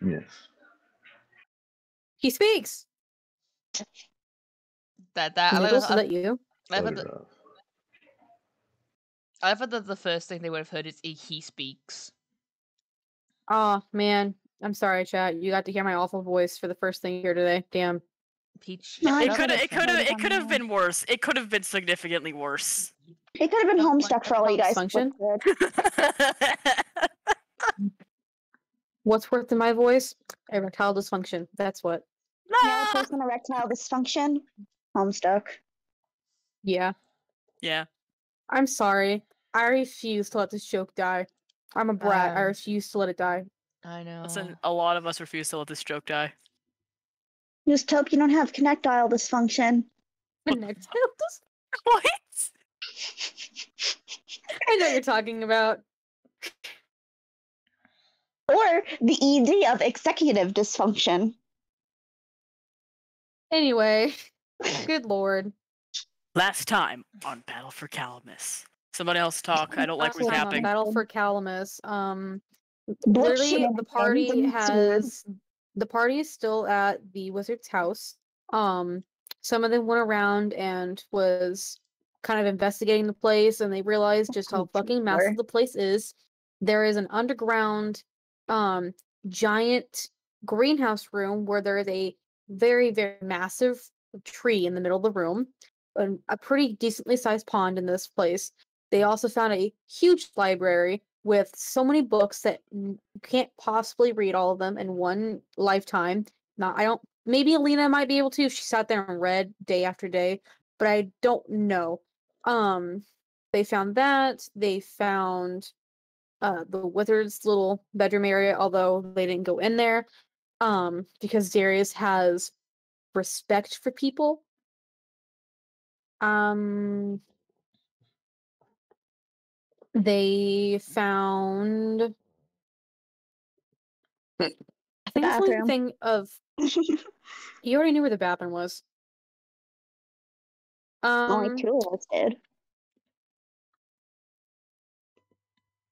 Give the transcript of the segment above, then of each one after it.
Yes. He speaks. Nicholas, is that you? I thought that the first thing they would have heard is he speaks. Oh man, I'm sorry, chat. You got to hear my awful voice for the first thing here today. Damn. Peach. It could have been worse. It could have been significantly worse. It could have been Homestuck for all you guys. Function. What's worse than my voice? Erectile dysfunction. That's what. No, person erectile dysfunction. Homestuck. Yeah. Yeah. I'm sorry. I refuse to let this joke die. I'm a brat. I refuse to let it die. I know. Listen, a lot of us refuse to let this joke die. Just hope you don't have connectile dysfunction. Connectile dysfunction? What? I know what you're talking about. Or the ED of executive dysfunction. Anyway, good lord. Last time on Battle for Calamus. Somebody else talk. I don't like recapping. Battle for Calamus. Literally, the party is still at the wizard's house. Some of them went around and was kind of investigating the place, and they realized just how fucking massive the place is. There is an underground, giant greenhouse room where there is a very, very massive tree in the middle of the room, and a pretty decently sized pond in this place. They also found a huge library with so many books that you can't possibly read all of them in one lifetime. Maybe Alina might be able to if she sat there and read day after day, but I don't know. They found that. They found the wizard's little bedroom area, although they didn't go in there, because Darius has respect for people. They found I think it's only the thing of you already knew where the bathroom was. Only two of us did.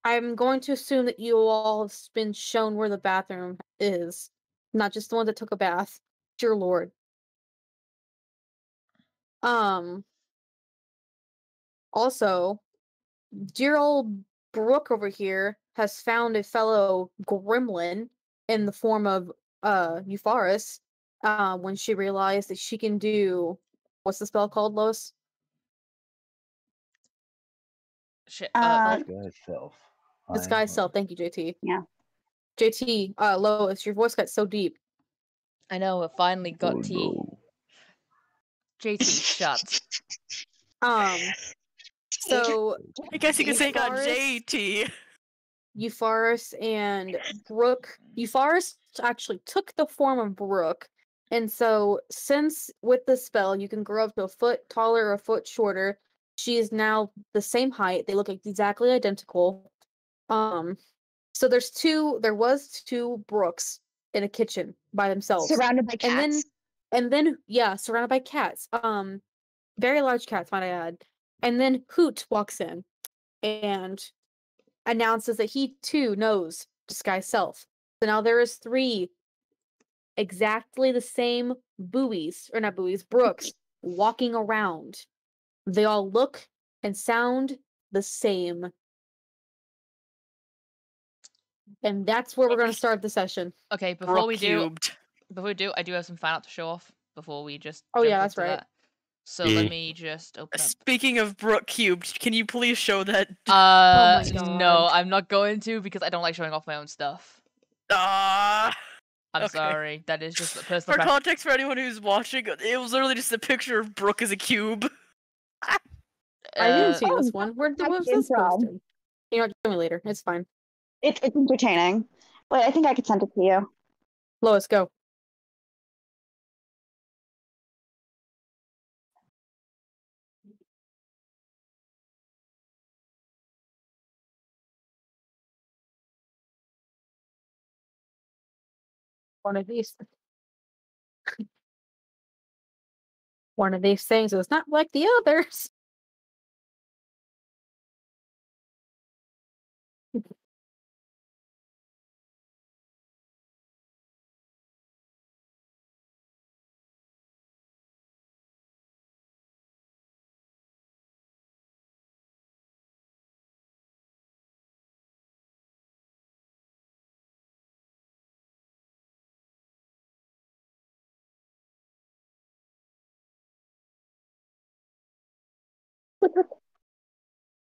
I'm going to assume that you all have been shown where the bathroom is, not just the one that took a bath. Dear Lord. Also, dear old Brook over here has found a fellow gremlin in the form of Ufaris, when she realized that she can do what's the spell called, Lois? Disguise self. Disguise self. Thank you, JT. Yeah. JT, Lois, your voice got so deep. I know, it finally got T. JT, shut. So I guess you could say it got JT. Ufaris and Brook. Ufaris actually took the form of Brook, and so since with the spell you can grow up to a foot taller or a foot shorter, she is now the same height. They look exactly identical. So there was two Brooks in a kitchen by themselves, surrounded by cats. And then surrounded by cats. Very large cats, might I add. And then Hoot walks in and announces that he too knows disguise self. So now there is 3 exactly the same Brooks walking around. They all look and sound the same. And that's where we're going to start the session. Okay, before we do, I do have some fan art to show off before we just. Oh yeah, that's right. So let me just open up. Speaking of Brook cubed, can you please show that? Oh my God. No, I'm not going to because I don't like showing off my own stuff. I'm sorry. That is just a personal. For context, for anyone who's watching, it was literally just a picture of Brook as a cube. I didn't see this one. Where was this posted? You know what? Tell me later. It's fine. It's entertaining. Wait, I think I could send it to you. Lois, go. One of these things is not like the others.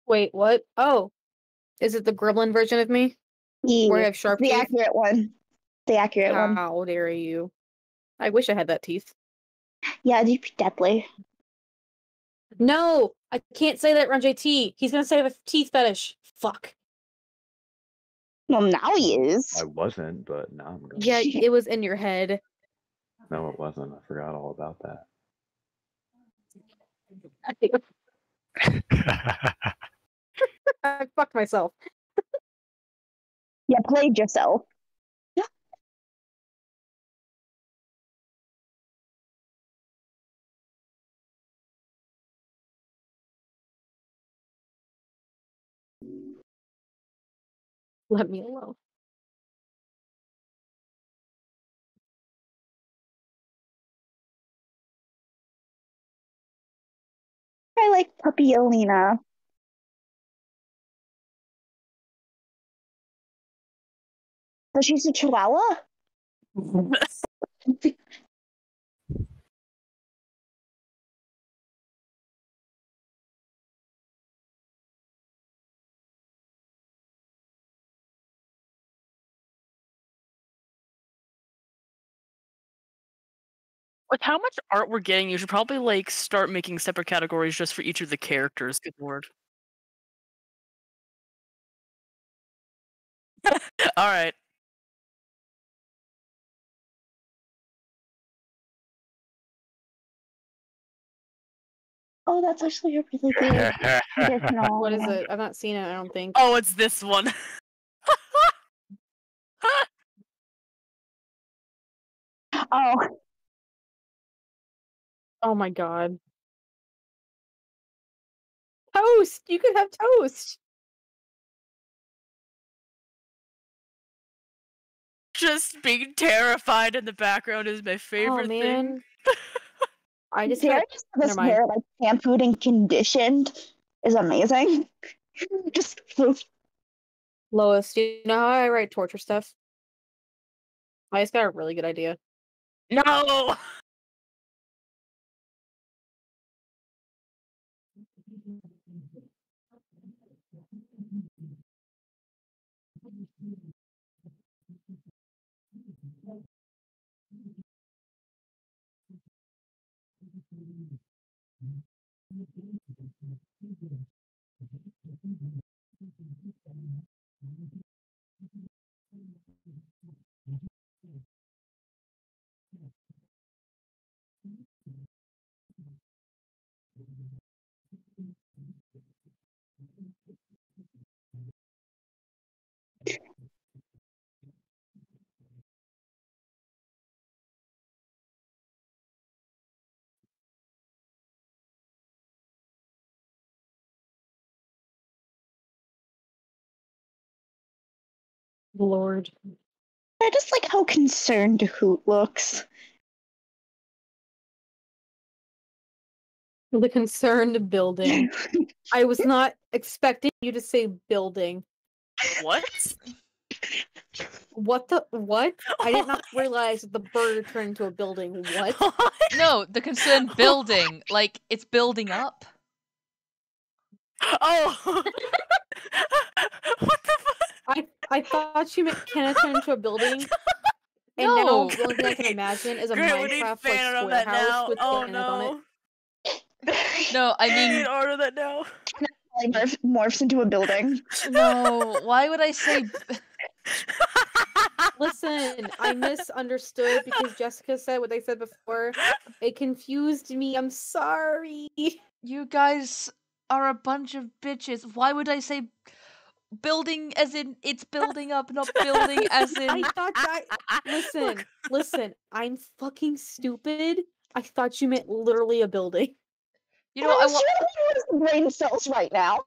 Wait, what? Oh, is it the gremlin version of me? Where I Yeah, have sharp the teeth? accurate one. The accurate one. How dare you? I wish I had that teeth. Yeah, it'd be deadly. No! I can't say that around JT. He's gonna say I have a teeth fetish. Fuck. Well, now he is. I wasn't, but now I'm going. Yeah, it was in your head. No, it wasn't. I forgot all about that. I fucked myself. Yeah, played yourself. Let me alone. I like puppy Alina. But she's a chihuahua? With how much art we're getting, you should probably like start making separate categories just for each of the characters. Good lord. All right. Oh, that's actually a really good additional. What is it? I've not seen it, I don't think. Oh, it's this one. Oh, Oh my god. Toast! You could have toast! Just being terrified in the background is my favorite Oh thing. man. I just got... Darius has Never mind. hair like shampooed and conditioned is amazing. Just Lois, do you know how I write torture stuff? I just got a really good idea. No. Lord. I just like how concerned Hoot looks. The concerned building. I was not expecting you to say building. What? What the what? I did not realize that the bird turned into a building. What? No, the concerned building. Like, it's building up. Oh. What the fuck? I thought you meant Kenneth turned into a building. And now No. the only thing I can imagine is a Great, we need Minecraft like fan of square that house now. with Oh Kenneth on it. no. No, I We mean, need order that now. Morphs into a building. no. Why would I say? Listen, I misunderstood because Jessica said what they said before. It confused me. I'm sorry. You guys are a bunch of bitches. Why would I say building as in it's building up, not building as in? I thought that. Listen. I'm fucking stupid. I thought you meant literally a building. You know, I brain cells right now.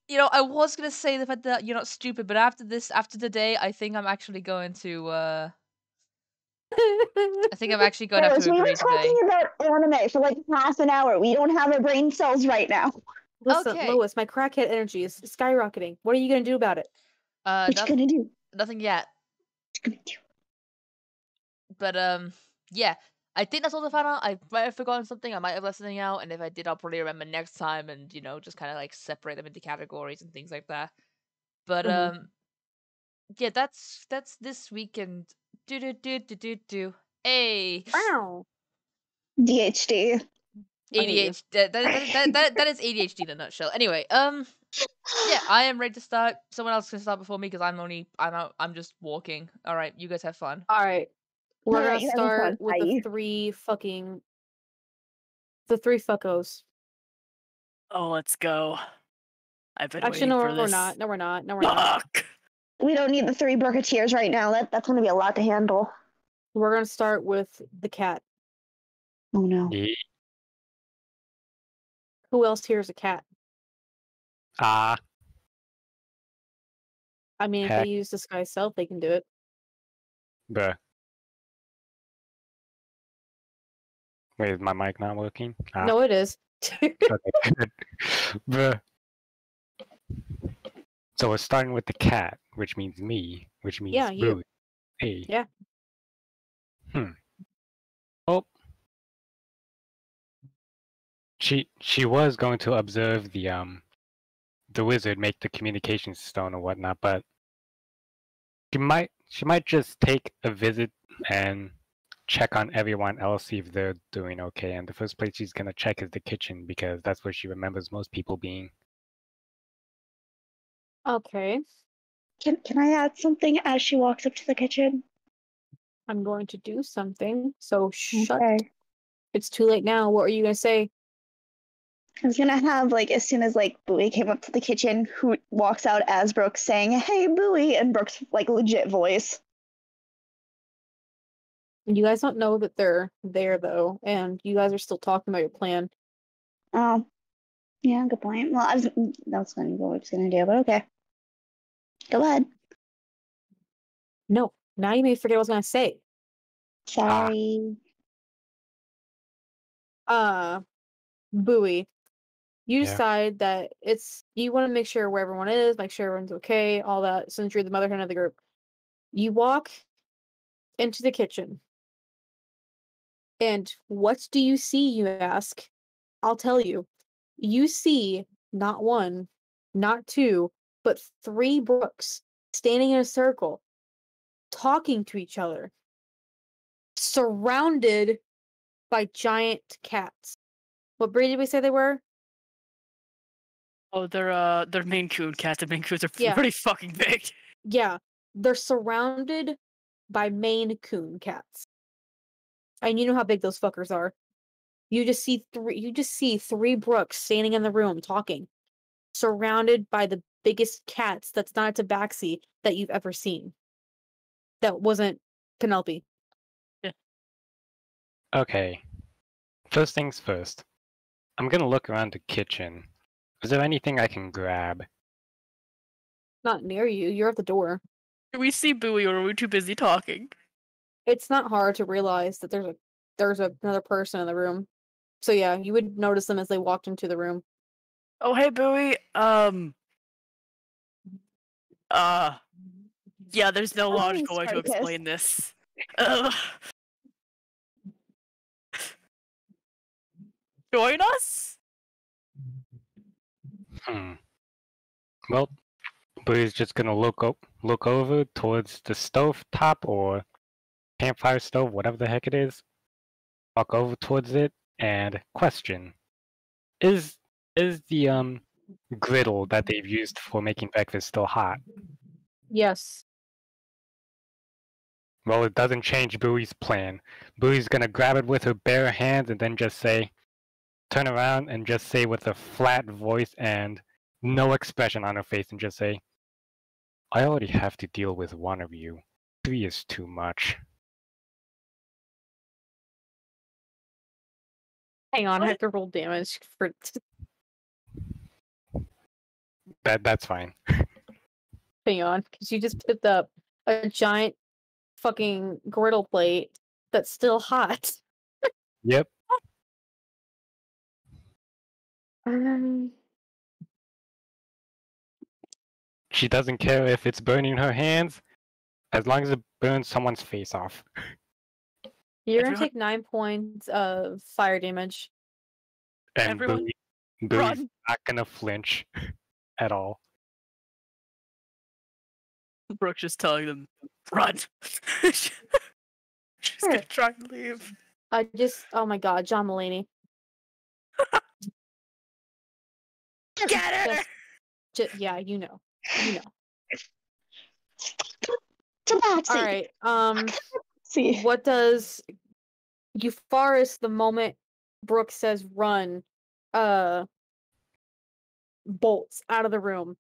You know, I was gonna say the fact that you're not stupid, but after today, I think I'm actually going to. I think I'm actually going to have to We were agree today. talking about anime for like half an hour. We don't have our brain cells right now. Listen, Okay. Lois, my crackhead energy is skyrocketing. What are you gonna do about it? What you gonna do? Nothing yet. What you gonna do? But yeah. I think that's all the final. I might have forgotten something. I might have left something out, and if I did, I'll probably remember next time, and just kind of like separate them into categories and things like that. But yeah, that's this weekend. Do. Hey, Wow. DHD. ADHD. That is ADHD in a nutshell. Anyway, yeah, I am ready to start. Someone else can start before me because I'm just walking. All right, you guys have fun. All right. We're All gonna right, that was start fun. with Bye. the three fuckos. Oh, let's go. I've been Actually, waiting no, for we're this. not. No, we're not. No, we're not. Fuck! We don't need the 3 Brooketeers right now. That's going to be a lot to handle. We're gonna start with the cat. Oh no. Yeah. Who else here is a cat? Ah. I mean, if Heck. they use disguise self, they can do it. Bruh. Wait, is my mic not working? Ah. No, it is. Okay, good. Bruh. So we're starting with the cat, which means me, which means Yeah, you. Boo. Hey. Yeah. Oh. She was going to observe the wizard make the communication stone or whatnot, but she might just take a visit and check on everyone else, see if they're doing okay. And the first place she's gonna check is the kitchen because that's where she remembers most people being. Okay. Can I add something as she walks up to the kitchen? I'm going to do something. So shut. Okay. It's too late now. What are you gonna say? I was gonna have, like, as soon as, like, Bowie came up to the kitchen, who walks out as Brooke saying, "Hey, Bowie," and Brooke's, like, legit voice. You guys don't know that they're there though, and you guys are still talking about your plan. Oh, yeah, good point. Well, that's gonna be what I was gonna do, but okay. Go ahead. No, now you may forget what I was gonna say. Sorry. Bowie, you Yeah. decide that you want to make sure where everyone is, make sure everyone's okay, all that, since you're the motherhood of the group. You walk into the kitchen. And what do you see, you ask? I'll tell you. You see not one, not two, but 3 Brooks standing in a circle, talking to each other, surrounded by giant cats. What breed did we say they were? Oh, they're Maine Coon cats. The Maine Coons are Yeah. pretty fucking big. Yeah, they're surrounded by Maine Coon cats. And you know how big those fuckers are. You just see 3 Brooks standing in the room talking, surrounded by the biggest cats that's not a tabaxi that you've ever seen. That wasn't Penelope. Okay. First things first. I'm gonna look around the kitchen. Is there anything I can grab? Not near you. You're at the door. Do we see Bowie or are we too busy talking? It's not hard to realize that there's another person in the room. So yeah, you would notice them as they walked into the room. Oh, hey, Bowie. Yeah, there's no Oh, logical way to Spartacus. explain this. Join us? Well, Boo's just gonna look over towards the stove top or campfire stove, whatever the heck it is. Walk over towards it and question: Is the griddle that they've used for making breakfast still hot? Yes. Well, it doesn't change Bowie's plan. Bowie's gonna grab it with her bare hands and then just say, turn around and just say with a flat voice and no expression on her face and just say, I already have to deal with one of you. 3 is too much. Hang on, I have to roll damage for. That's fine. Hang on, because you just picked up a giant fucking griddle plate that's still hot. Yep. She doesn't care if it's burning her hands, as long as it burns someone's face off. You're gonna Everyone- take 9 points of fire damage. And Everyone Bowie's run. not gonna flinch at all. Brooke's just telling them, run. She's gonna Sure. try and leave. Oh my god, John Mulaney. Get her! Yeah, you know. Tabaxi. All right. See. What does Ufaris, the moment Brook says run, bolts out of the room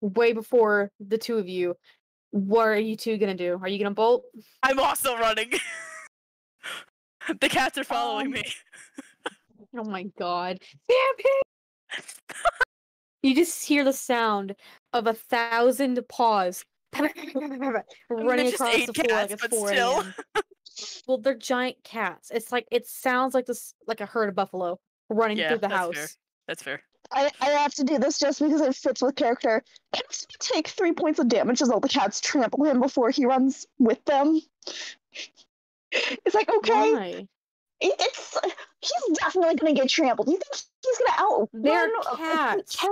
way before the two of you? What are you two gonna do? Are you gonna bolt? I'm also running. The cats are following me. Oh my god. Damn it! You just hear the sound of 1,000 paws running just across 8 the floor like cats, it's but 4 still. a.m. Well, they're giant cats. It sounds like like a herd of buffalo running Yeah, through the that's house. fair. That's fair. I have to do this just because it fits with character. Cat's gonna take 3 points of damage as all the cats trample him before he runs with them. It's like, okay, Why? it's he's definitely gonna get trampled. You think he's gonna outrun They're a cats. cat?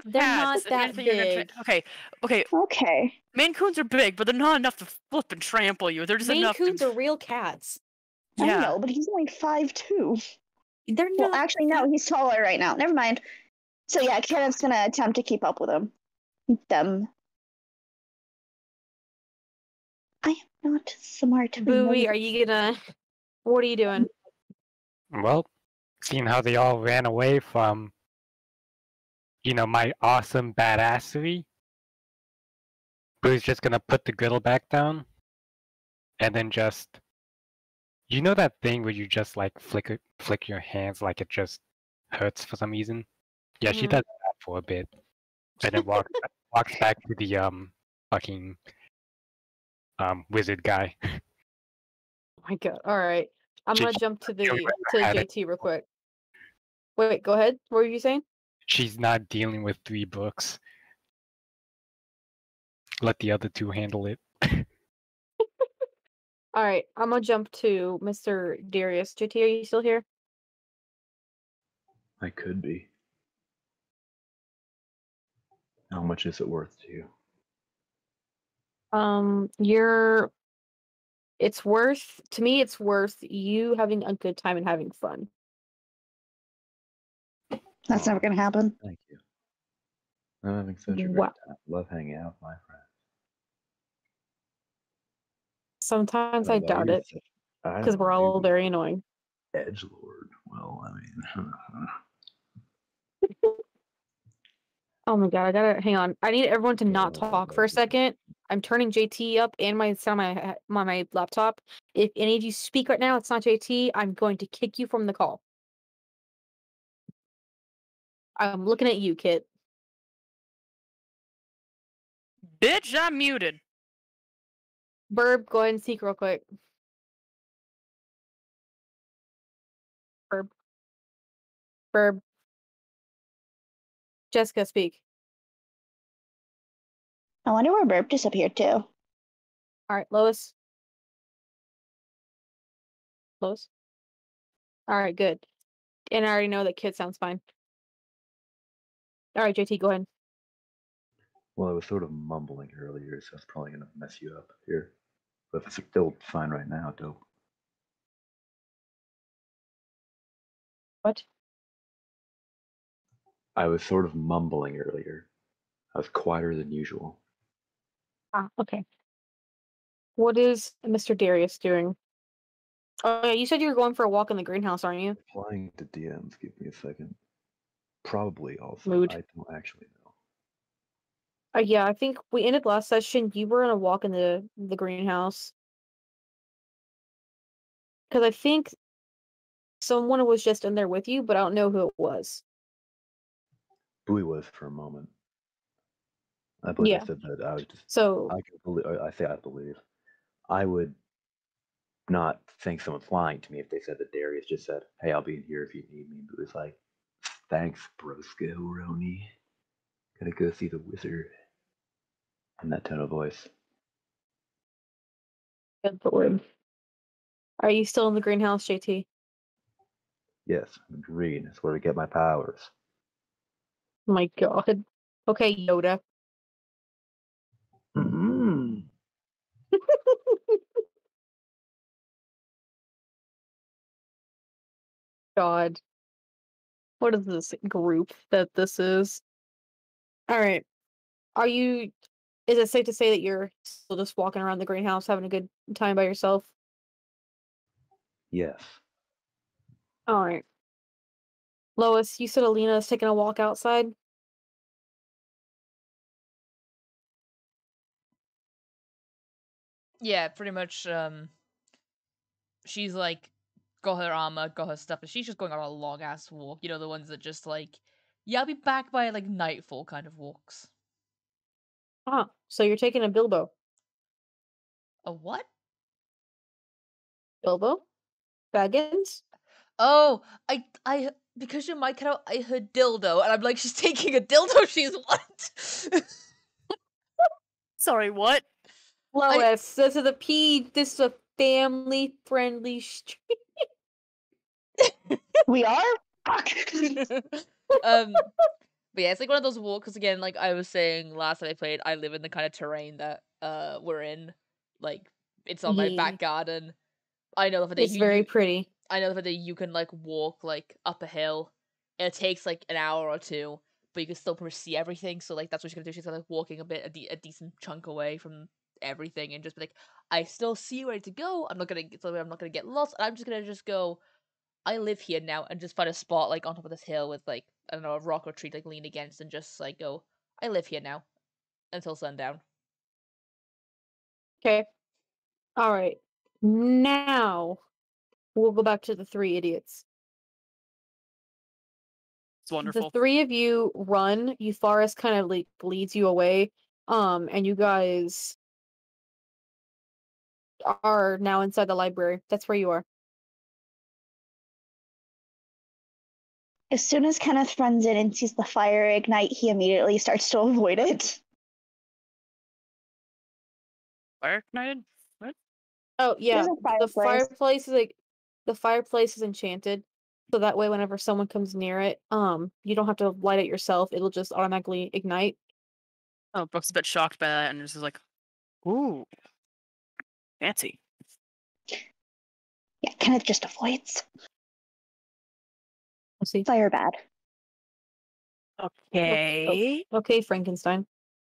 They're cats. not If that anything, you're gonna big. Okay. Okay. Maine Coons are big, but they're not enough to flip and trample you. They're just Maine enough Coons to... are real cats. I Yeah. know, but he's only 5'2". They're Well, not. actually, no, he's taller right now. Never mind. So yeah, Kenneth's gonna attempt to keep up with them. I am not smart. Bowie, are you gonna? What are you doing? Well, seeing how they all ran away from, my awesome badassery, Boo's just gonna put the griddle back down, and then just, that thing where you just like flick your hands like it just hurts for some reason. Yeah, she Mhm. does that for a bit, and then walks back to the fucking wizard guy. Oh my god. All right. I'm gonna jump to She had it. JT real quick. Wait, go ahead. What were you saying? She's not dealing with 3 books. Let the other 2 handle it. All right. I'm gonna jump to Mr. Darius. JT, are you still here? I could be. How much is it worth to you? It's worth to me. It's worth you having a good time and having fun. That's never gonna happen. Thank you. I'm having such a great Wow. time. Love hanging out with my friends. Sometimes What I about doubt you? it because we're all very annoying. Edgelord. Well, I mean, Oh my god, I gotta hang on. I need everyone to not talk for a second. I'm turning JT up and my sound on my laptop. If any of you speak right now, it's not JT. I'm going to kick you from the call. I'm looking at you, Kit. Bitch, I'm muted. Burb, go ahead and speak real quick. Burb. Jessica, speak. I wonder where Burp disappeared to. All right, Lois. Lois. All right, good. And I already know that Kit sounds fine. All right, JT, go ahead. well, I was sort of mumbling earlier, so it's probably gonna mess you up here. But if it's still fine right now, dope. What? I was sort of mumbling earlier. I was quieter than usual. Ah, okay. What is Mr. Darius doing? Oh, yeah, you said you were going for a walk in the greenhouse, aren't you? Replying to DMs, give me a second. Probably also. Mood. I don't actually know. Yeah, I think we ended last session. You were on a walk in the greenhouse. Because I think someone was just in there with you, but I don't know who it was. Bowie was for a moment. I believe Yeah. I said that I was just. So I can believe. I say I believe. I would not think someone's lying to me if they said that Darius just said, "Hey, I'll be in here if you need me." But it was like, "Thanks, Brosco Roni. Gotta go see the wizard." In that tone of voice. good lord. Are you still in the greenhouse, JT? Yes, I'm green. That's where I get my powers. Oh my god. Okay, Yoda. Mm-hmm. God. What is this group that this is? Alright. Is it safe to say that you're still just walking around the greenhouse having a good time by yourself? Yes. Alright. Lois, you said Alina's taking a walk outside? Yeah, pretty much. She's like got her armor, got her stuff, and she's just going on a long ass walk. You know, the ones that just like, yeah, I'll be back by like nightfall kind of walks. Ah, so you're taking a Bilbo. A what? Bilbo? Baggins? Oh, I because your mic cut out, I heard dildo, and I'm like, she's taking a dildo. She's what? Sorry, what? Lois, this is a family-friendly stream. We are? Fuck. But yeah, it's like one of those walks. Cause again, like I was saying last time I played, I live in the kind of terrain that we're in. Like it's on my back garden. I know that It's very pretty. I know that you can like walk like up a hill. It takes like an hour or two, but you can still pretty much see everything. So like that's what she's gonna do. She's gonna like walking a decent chunk away from everything and just be like, I still see where to go. I'm not gonna get lost. I'm just gonna go. I live here now, and just find a spot like on top of this hill with like I don't know, a rock or tree to like lean against, and just like go. I live here now until sundown. Okay. Alright. Now we'll go back to the three idiots. It's wonderful. The three of you run. Ufaris kind of like leads you away. And you guys are now inside the library. That's where you are. As soon as Kenneth runs in and sees the fire ignite, he immediately starts to avoid it. Fire ignited? What? Oh yeah, There's a the fireplace. fireplace is enchanted, so that way whenever someone comes near it, you don't have to light it yourself. It'll just automatically ignite. Oh, Brooke's a bit shocked by that and just is like, ooh, fancy. Yeah, Kenneth just avoids. Let's see. Fire bad. Okay. Okay, Frankenstein.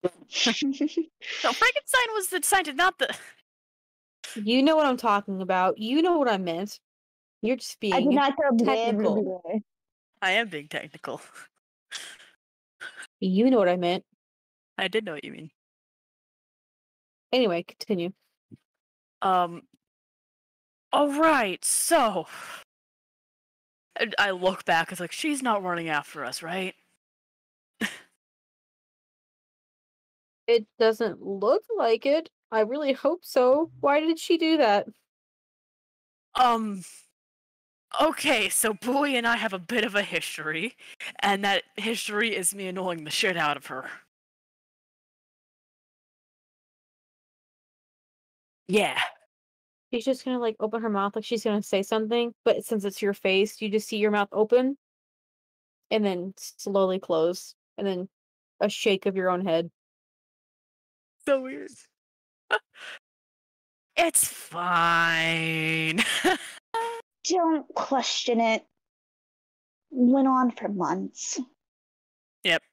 No, Frankenstein was the decided not the. You know what I'm talking about. You know what I meant. You're just I did being not go technical. I am being technical. You know what I meant. I did know what you mean. Anyway, continue. All right, so I look back. It's like she's not running after us, right? It doesn't look like it. I really hope so. Why did she do that? Okay, so Bowie and I have a bit of a history, and that history is me annoying the shit out of her. Yeah. She's just gonna like open her mouth like she's gonna say something, but since it's your face, you just see your mouth open and then slowly close, and then a shake of your own head. So weird. It's fine. Don't question it. Went on for months. Yep.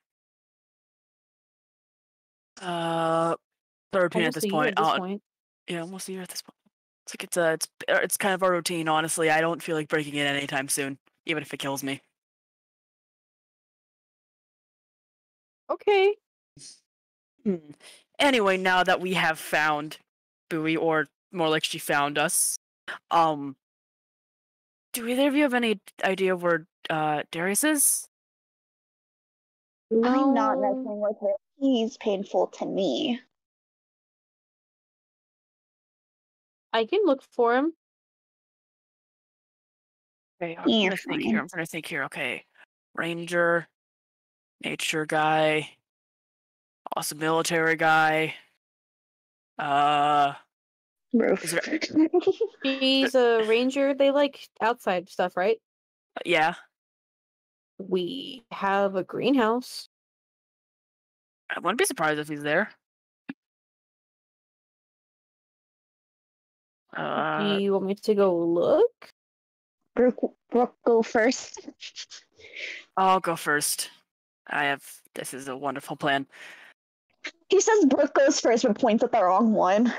Third routine at Almost this a year point. at this point. Yeah, almost a year at this point. It's like it's kind of our routine. Honestly, I don't feel like breaking it anytime soon, even if it kills me. Okay. Anyway, now that we have found Bowie, or more like she found us, do either of you have any idea where Darius is? I'm not No. messing with it. He's painful to me. I can look for him. Okay, I'm trying to think here. Okay, Ranger, nature guy, also military guy. Roof. Is there- She's a ranger. They like outside stuff, right? Yeah. We have a greenhouse. I wouldn't be surprised if he's there. Do you want me to go look? Brook, go first. I'll go first. This is a wonderful plan. He says Brook goes first, but points at the wrong one.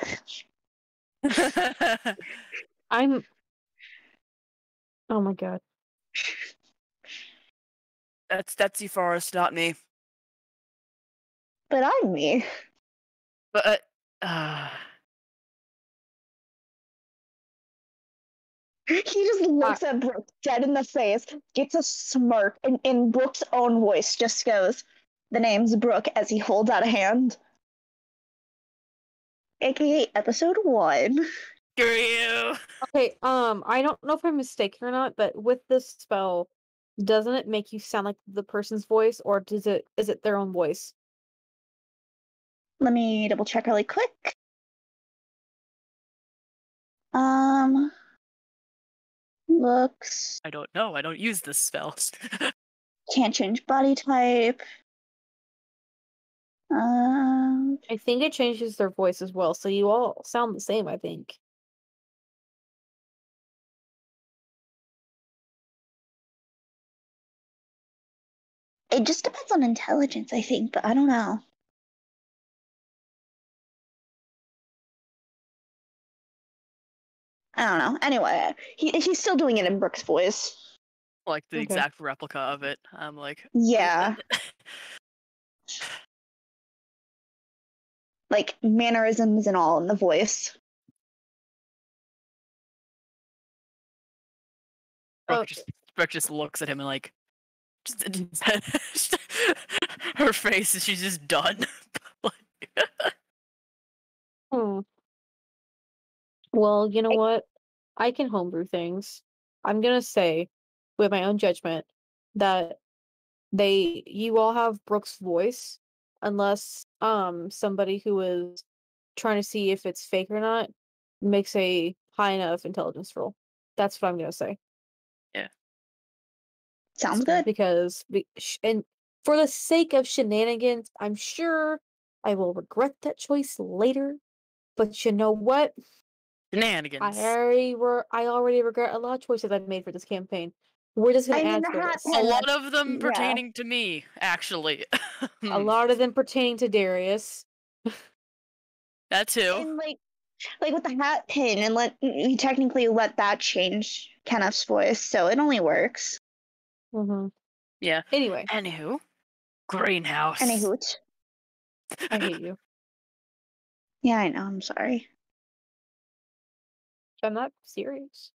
I'm. Oh my god. That's Ufaris, not me. But I'm me. But He just looks at Brook dead in the face, gets a smirk, and in Brook's own voice just goes, "The name's Brook," as he holds out a hand. AKA episode 1. screw you. Okay, I don't know if I'm mistaken or not, but with this spell, doesn't it make you sound like the person's voice, or is it their own voice? Let me double check really quick. Looks. I don't know. I don't use this spell. Can't change body type. I think it changes their voice as well, so you all sound the same, I think. It just depends on intelligence, I think, but I don't know. I don't know. Anyway, he's still doing it in Brook's voice. Like the Okay. exact replica of it. I'm like, Yeah. Like mannerisms and all in the voice. Brooke just looks at him and like, her face is she's just done. Hmm. Well, you know what? I can homebrew things. I'm gonna say, with my own judgment, that you all have Brooke's voice, unless somebody who is trying to see if it's fake or not makes a high enough intelligence roll. That's what I'm gonna say. Sounds good. Because and for the sake of shenanigans, I'm sure I will regret that choice later. But you know what? Shenanigans. I already regret a lot of choices I've made for this campaign. We're just gonna I mean, add the to the hat list. A pin- lot of them yeah. pertaining to me, actually. A lot of them pertaining to Darius. That too. And like with the hat pin, and you technically let that change Kenneth's voice, so it only works. Mm-hmm. Yeah. Anyway, Anywho, greenhouse. Any hoot. I hate you. Yeah, I know. I'm sorry. I'm not serious.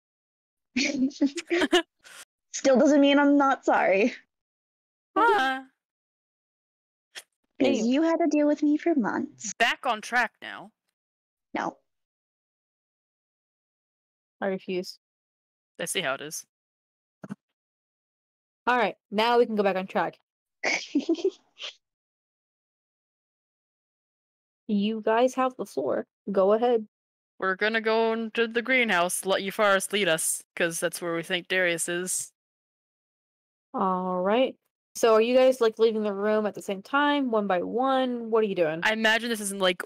Still doesn't mean I'm not sorry. Ah, Because Anyway. you had to deal with me for months. back on track now. No. I refuse. Let's see how it is. All right, now we can go back on track. You guys have the floor. Go ahead. We're gonna go into the greenhouse. Let Ufaris lead us, because that's where we think Darius is. All right. So are you guys like leaving the room at the same time, one by one? What are you doing? I imagine this isn't like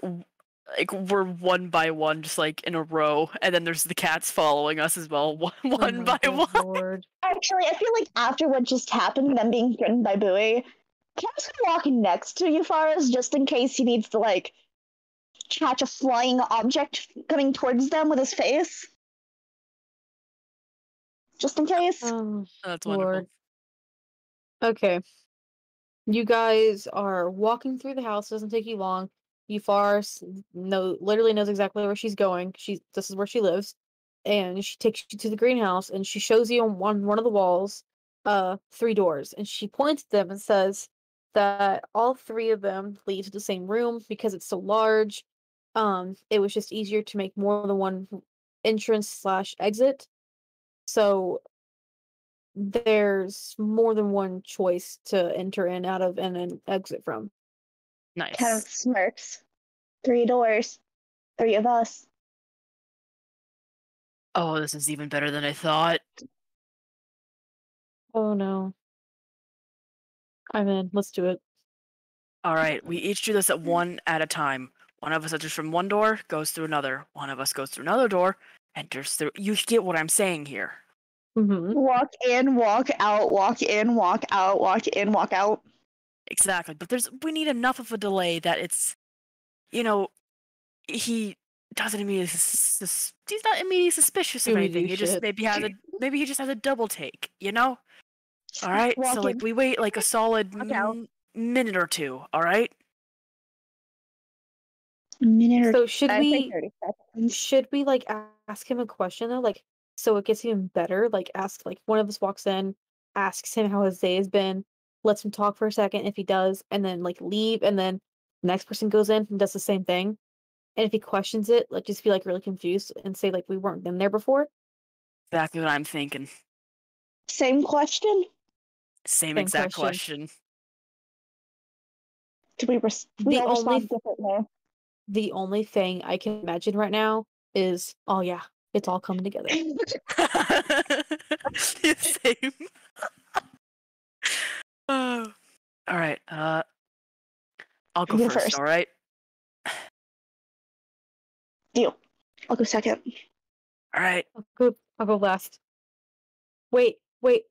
we're one by one, just like in a row, and then there's the cats following us as well, one Oh my by good one. Lord. Actually, I feel like after what just happened, them being threatened by Bowie, Cam's gonna walk next to Ufaris just in case he needs to like catch a flying object coming towards them with his face. Just in case. Oh, That's wonderful. Lord. Okay. You guys are walking through the house. Doesn't take you long. Ufaris literally knows exactly where she's going. This is where she lives, and she takes you to the greenhouse, and she shows you on one of the walls, 3 doors, and she points at them and says that all 3 of them lead to the same room because it's so large. It was just easier to make more than one entrance/exit. So there's more than one choice to enter in, out of, and then exit from. Nice. Kind of smirks. 3 doors. 3 of us. Oh, this is even better than I thought. Oh no. I'm in. Let's do it. All right, we each do this at one at a time. One of us enters from one door, goes through another. One of us goes through another door, enters through. You get what I'm saying here. Mm-hmm. Walk in, walk out, walk in, walk out, walk in, walk out. Exactly, but we need enough of a delay that it's, he doesn't immediately he's not immediately suspicious of Scooby-Doo anything. He just shit. maybe he just has a double take, All right, Walk so like in, we wait like a solid walk out. minute or two. All right. A minute or So should I'd say we 30 seconds. should we like ask him a question though, like so it gets even better? Like ask like one of us walks in, asks him how his day has been, lets him talk for a second if he does, and then like leave, and then the next person goes in and does the same thing. And if he questions it, like just be like really confused and say like we weren't in there before. Exactly what I'm thinking. Same question? Same Same exact question. question. Do we, we The all only respond differently? the only thing I can imagine right now is, oh yeah, it's all coming together. Same. Oh. All right. I'll go You first. first. All right. Deal. I'll go second. All right. I'll go last. Wait. What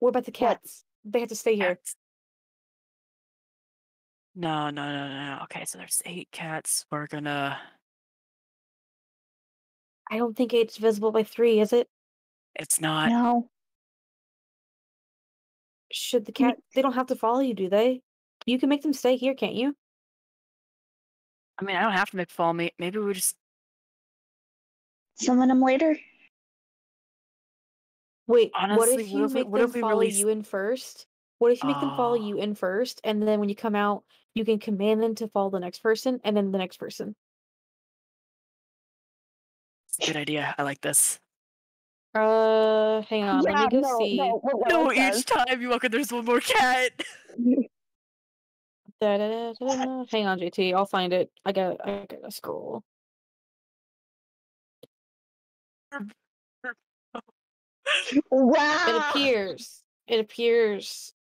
about the cats? They have to stay here. Cats. No. Okay, so there's 8 cats. We're gonna. I don't think it's divisible by 3, is it? It's not. No. Should the cat? They don't have to follow you, do they? You can make them stay here, can't you? I mean, I don't have to make follow me. Maybe we just. Summon them later? Wait, what Honestly, if you make what them if we follow release? you in first? What if you make them follow Oh, you in first, and then when you come out, you can command them to follow the next person, and then the next person? good idea. I like this. Hang on, let me go see. no. What No, Lois each time you walk in, there's one more cat. says. Hang on, JT, I'll find it. I gotta scroll. Wow. It appears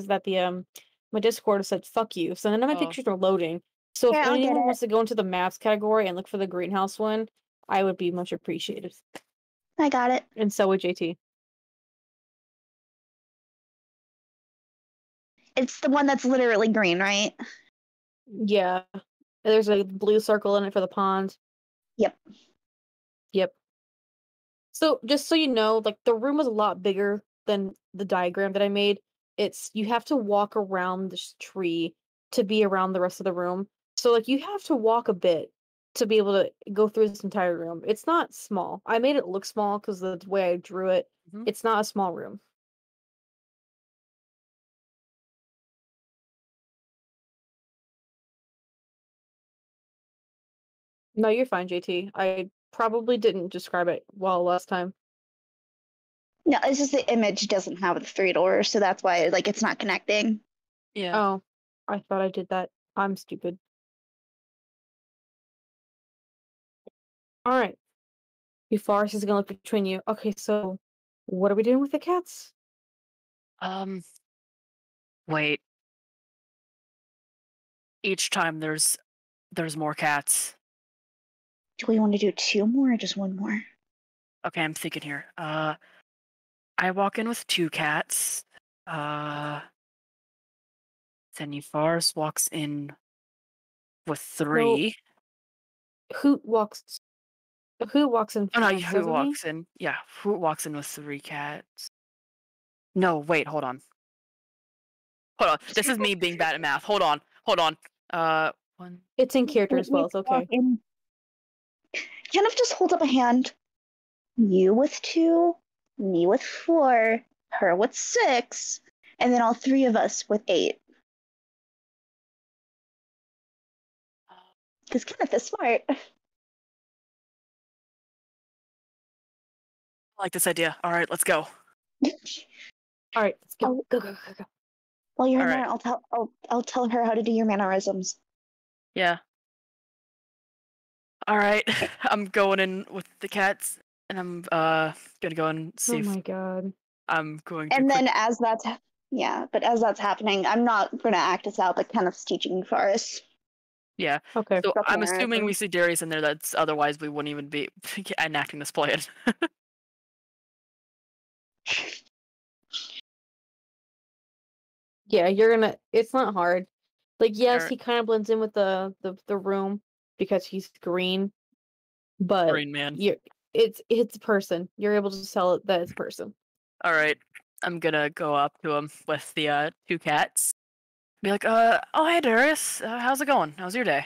that the my Discord said fuck you, so none of my Oh. pictures are loading. So Yeah, if I'll get anyone it. wants to go into the maps category and look for the greenhouse one, I would be much appreciated. I got it. And so would JT. It's the one that's literally green, right? Yeah. There's a blue circle in it for the pond. Yep. So just so you know, like the room is a lot bigger than the diagram that I made. You have to walk around this tree to be around the rest of the room. So like you have to walk a bit to be able to go through this entire room. It's not small. I made it look small because the way I drew it. Mhm. It's not a small room. No, you're fine, JT. I probably didn't describe it well last time. No, it's just the image doesn't have the 3 doors, so that's why like it's not connecting. Yeah. Oh, I thought I did that. I'm stupid. All right. Ufaris is gonna look between you. Okay, so what are we doing with the cats? Wait. Each time there's more cats. Do we want to do 2 more or just 1 more? Okay, I'm thinking here. I walk in with 2 cats. Then Ufaris walks in with 3. Hoot walks in Oh no, first, who doesn't he? walks in? Yeah, who walks in with 3 cats? No, wait, hold on. This is me being bad at math. Hold on. 1. It's in character as well, it's okay. Kenneth just holds up a hand. You with 2, me with 4, her with 6, and then all 3 of us with 8. Because Kenneth is smart. I like this idea. All right, let's go. Alright, let's go. Oh. Go. While you're in All there, I'll tell her how to do your mannerisms. Yeah. All right, I'm going in with the cats, and I'm gonna go and see. Oh if my god. I'm going to. And then quick- as that's but as that's happening, I'm not gonna act this out, but Kenneth's teaching Ufaris. Yeah. Okay. So Brook I'm assuming we mannerisms. see Darius in there. That's otherwise we wouldn't even be enacting this plan. Yeah, you're gonna. It's not hard. Like, yes, Alright. he kind of blends in with the room because he's green, but Green man. it's a person. You're able to tell it that it's a person. All right, I'm gonna go up to him with the 2 cats. Be like, oh hey Darius, how's it going? How's your day?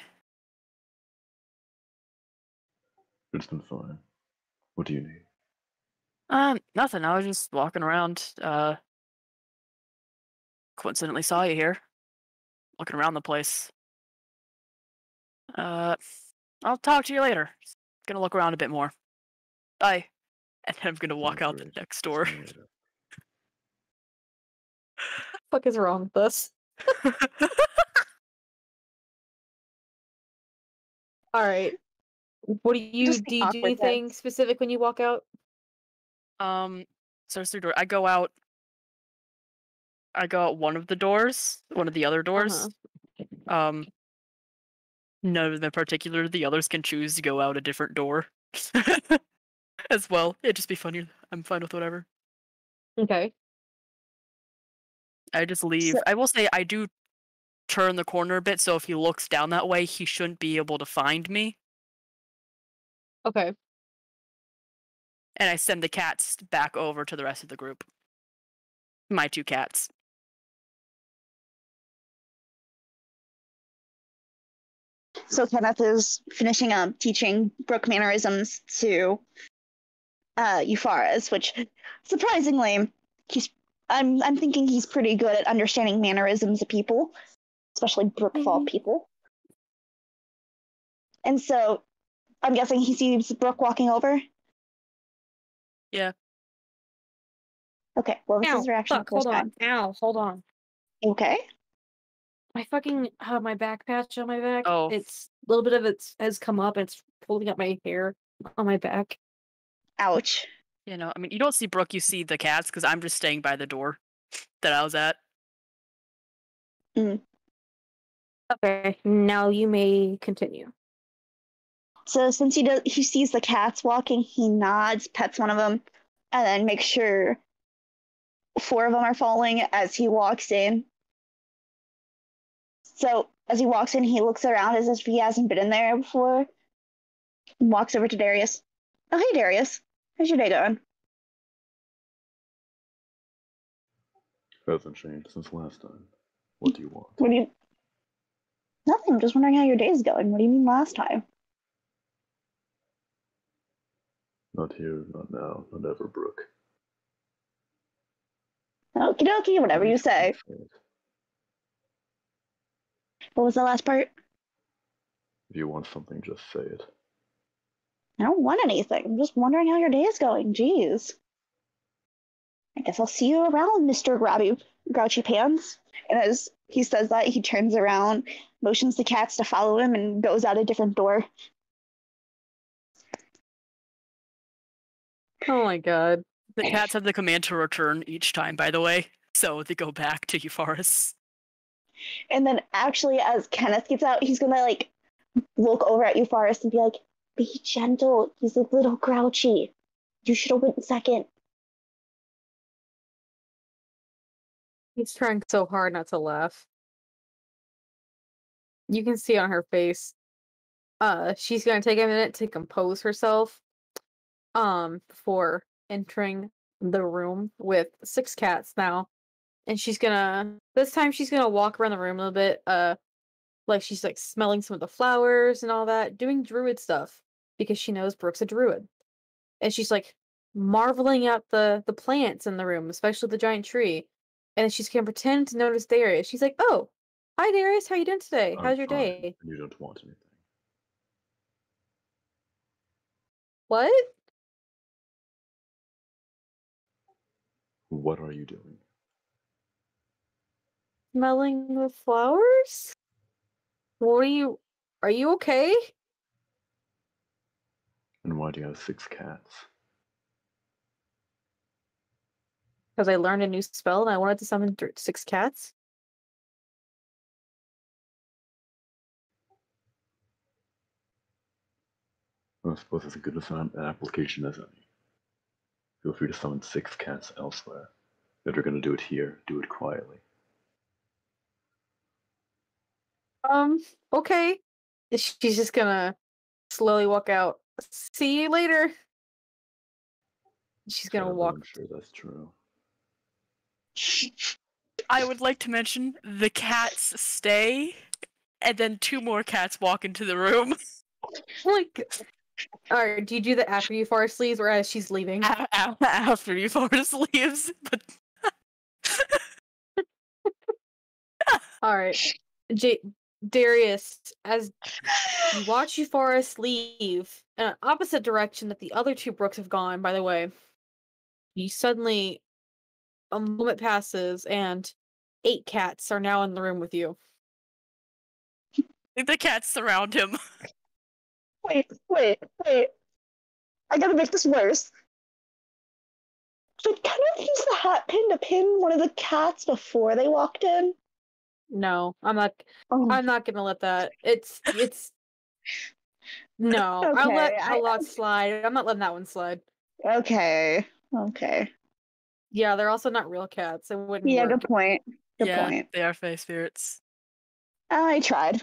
It's been fine. What do you need? Nothing. I was just walking around. Coincidentally saw you here, looking around the place. I'll talk to you later. Gonna look around a bit more. Bye. And then I'm gonna walk Sounds out the great. next door. See you later. Fuck is wrong with us? All right. What do you Just the do? You do awkward anything bits. specific when you walk out? So it's through door. I go out one of the doors, one of the other doors. None of them in particular. The others can choose to go out a different door as well. It'd just be funnier. I'm fine with whatever. Okay. I just leave. So- I will say I do turn the corner a bit, so if he looks down that way, he shouldn't be able to find me. Okay. And I send the cats back over to the rest of the group. My 2 cats. So Kenneth is finishing up teaching Brook mannerisms to Ufaris, which surprisingly, I'm thinking he's pretty good at understanding mannerisms of people, especially Brook of all people. And so I'm guessing he sees Brook walking over. Yeah. Okay, what was Ow, his reaction fuck, the first hold time? on. Ow, hold on. Okay. I fucking have my back patch on my back. Oh. It's a little bit of it has come up. And it's pulling up my hair on my back. Ouch. You know, I mean, you don't see Brooke, you see the cats, because I'm just staying by the door that I was at. Okay, now you may continue. So since he sees the cats walking, he nods, pets one of them, and then makes sure 4 of them are following as he walks in. So as he walks in, he looks around as if he hasn't been in there before. And walks over to Darius. Oh, hey Darius, how's your day going? Hasn't changed since last time. What do you want? What do you? Nothing. I'm just wondering how your day is going. What do you mean last time? Not here, not now, not ever, Brook. Okie dokie, whatever you say. If What was the last part? you want something, just say it. I don't want anything. I'm just wondering how your day is going. Jeez. I guess I'll see you around, Mr. Grouchy Pants. And as he says that, he turns around, motions the cats to follow him, and goes out a different door. Oh my god. The cats have the command to return each time, by the way, so they go back to Ufaris. And then actually, as Kenneth gets out, he's gonna like look over at Ufaris and be like, "Be gentle. He's a little grouchy. You should have went second." He's trying so hard not to laugh. You can see on her face. She's gonna take a minute to compose herself. Before entering the room with 6 cats now. And this time she's gonna walk around the room a little bit, like she's like smelling some of the flowers and all that, doing druid stuff because she knows Brooke's a druid. And she's like marveling at the plants in the room, especially the giant tree. And then she's gonna pretend to notice Darius. She's like, "Oh, hi Darius, how you doing today? I'm How's your fine, day?" and you don't want anything. What? What are you doing? Smelling the flowers? What are you okay? And why do you have 6 cats? Because I learned a new spell and I wanted to summon 6 cats. I suppose it's a good application as any. Feel free to summon 6 cats elsewhere. If you're going to do it here, do it quietly. Okay. She's just gonna slowly walk out. See you later. She's gonna Sure, walk. I'm sure that's true. I would like to mention the cats stay, and then 2 more cats walk into the room. Like, alright, do you do that after Ufaris leaves or as she's leaving? After Ufaris leaves, but Alright. Darius, as you watch Ufaris leave in an opposite direction that the other 2 Brooks have gone, by the way, you suddenly, a moment passes and 8 cats are now in the room with you. the cats surround him. Wait. I gotta make this worse. Did Kenneth use the hat pin to pin one of the cats before they walked in? No, I'm not Oh, gonna let that. It's no. I'll Okay, let a lot slide. I'm not letting that one slide. okay. Yeah, they're also not real cats. It wouldn't Yeah, work. good point. Good Yeah, point. they are fae spirits. I tried.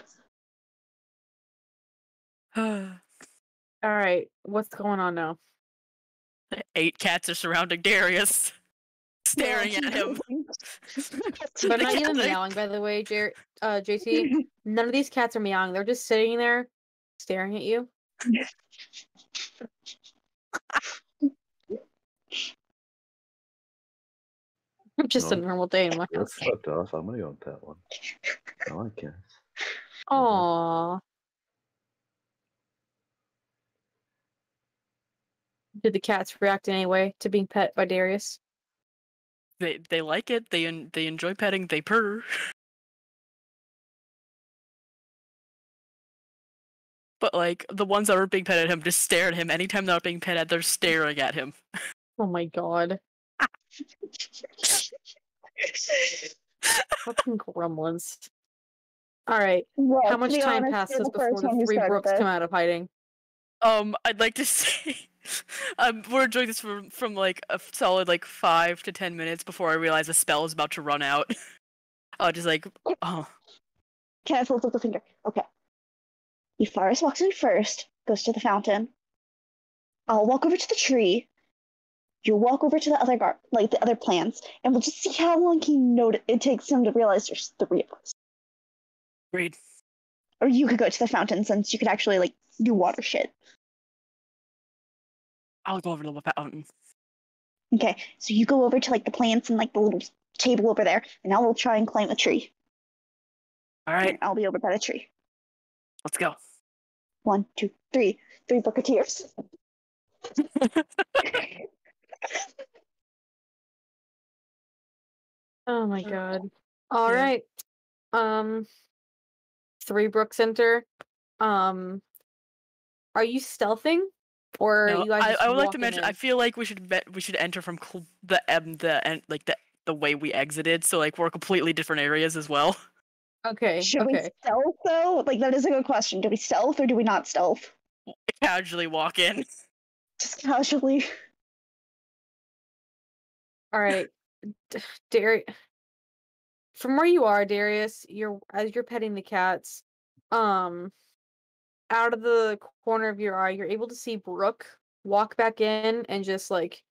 Alright, what's going on now? 8 cats are surrounding Darius, staring at him. They're The not even cats are- meowing, by the way, JT. None of these cats are meowing. They're just sitting there, staring at you. Just a No. normal day in my That's house. fucked off. I'm gonna go with that one. I like cats. Aww. Did the cats react in any way to being pet by Darius? They like it. They enjoy petting. They purr. But like the ones that are being petted at him just stare at him. Anytime they're not being petted, they're staring at him. Oh my god. Fucking gremlins. Alright, Well, how to much be time honest, passes you're the before first the one who 3 started Brooks this. come out of hiding? I'd like to say, we're enjoying this from like a solid like 5 to 10 minutes before I realize the spell is about to run out. Just like, oh, Kenneth holds up the finger. Okay. Ufaris walks in first, goes to the fountain. I'll walk over to the tree. You walk over to the other the other plants, and we'll just see how long it takes him to realize there's 3 of us. agreed. Or you could go to the fountain since you could actually like do water shit. I'll go over to the fountain. Okay, so you go over to like the plants and like the little table over there, and I will try and climb the tree. All right, I'll be over by the tree. let's go. 1, 2, 3. 3 Book of Tears. Oh my god. Alright. 3 Brooks enter. Are you stealthing? Or No, you guys just I would like to walking mention. in? I feel like we should enter from the way we exited. So like we're completely different areas as well. Okay, Should we okay. stealth though? Like that is a good question. Do we stealth or do we not stealth? Casually walk in. Just casually. Alright. Darius. From where you are, Darius, as you're petting the cats, out of the corner of your eye, you're able to see Brook walk back in and just like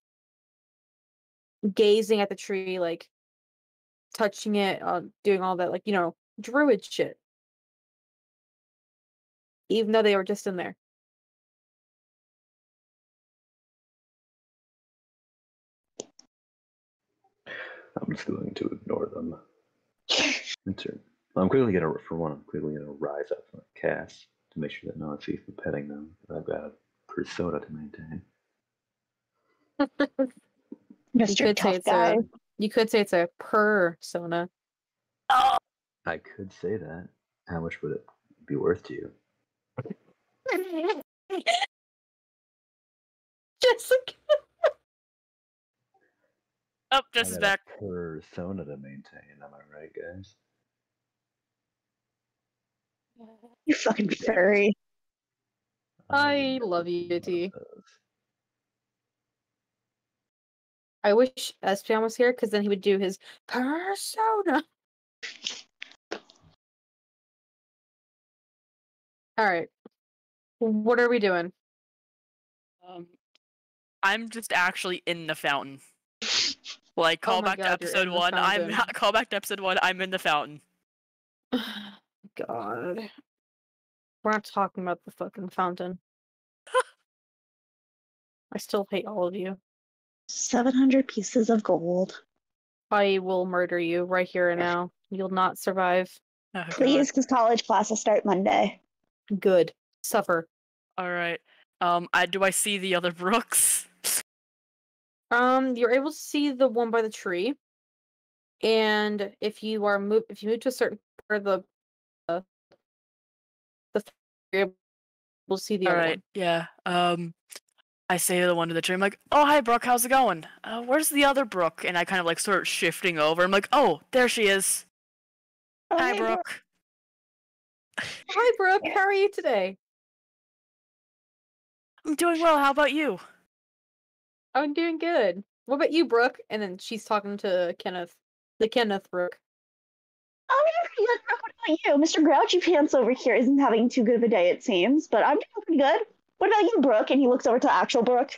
gazing at the tree, like touching it, doing all that, like, druid shit. Even though they were just in there. I'm just going to ignore them. I'm quickly gonna rise up from the cast to make sure that no one sees me petting them. I've got a persona to maintain. Mr. Tough Guy. You could say it's a persona. I could say that. How much would it be worth to you? Jessica. Oh, I Jess is got back. a persona to maintain. Am I right, guys? You fucking furry. I would love never you, be one of T. those. I wish Espion was here because then he would do his persona. All right. What are we doing? I'm just actually in the fountain. Like, Oh call my back to God, you're episode in the 1. I'm fountain. call back to episode 1. I'm in the fountain. God. We're not talking about the fucking fountain. I still hate all of you. 700 pieces of gold. I will murder you right here and now. You'll not survive. Oh, Please, because college classes start Monday. Good. Suffer. All right. Do I see the other Brooks? You're able to see the one by the tree, and if you move to a certain part of you're able to see the All other right. one. Yeah. I say to the one to the tree, I'm like, "Oh, hi, Brooke. How's it going? Where's the other Brooke?" And I kind of like start shifting over. I'm like, "Oh, there she is. Oh, Hi, hey, Brooke." Hi, Brooke. How are you today? I'm doing well. How about you? I'm doing good. What about you, Brooke? And then she's talking to Kenneth, the Kenneth Brooke. I'm doing pretty good. Brooke. What about you? Mr. Grouchy Pants over here isn't having too good of a day, it seems, but I'm doing pretty good. What about you, Brooke? And he looks over to actual Brooke.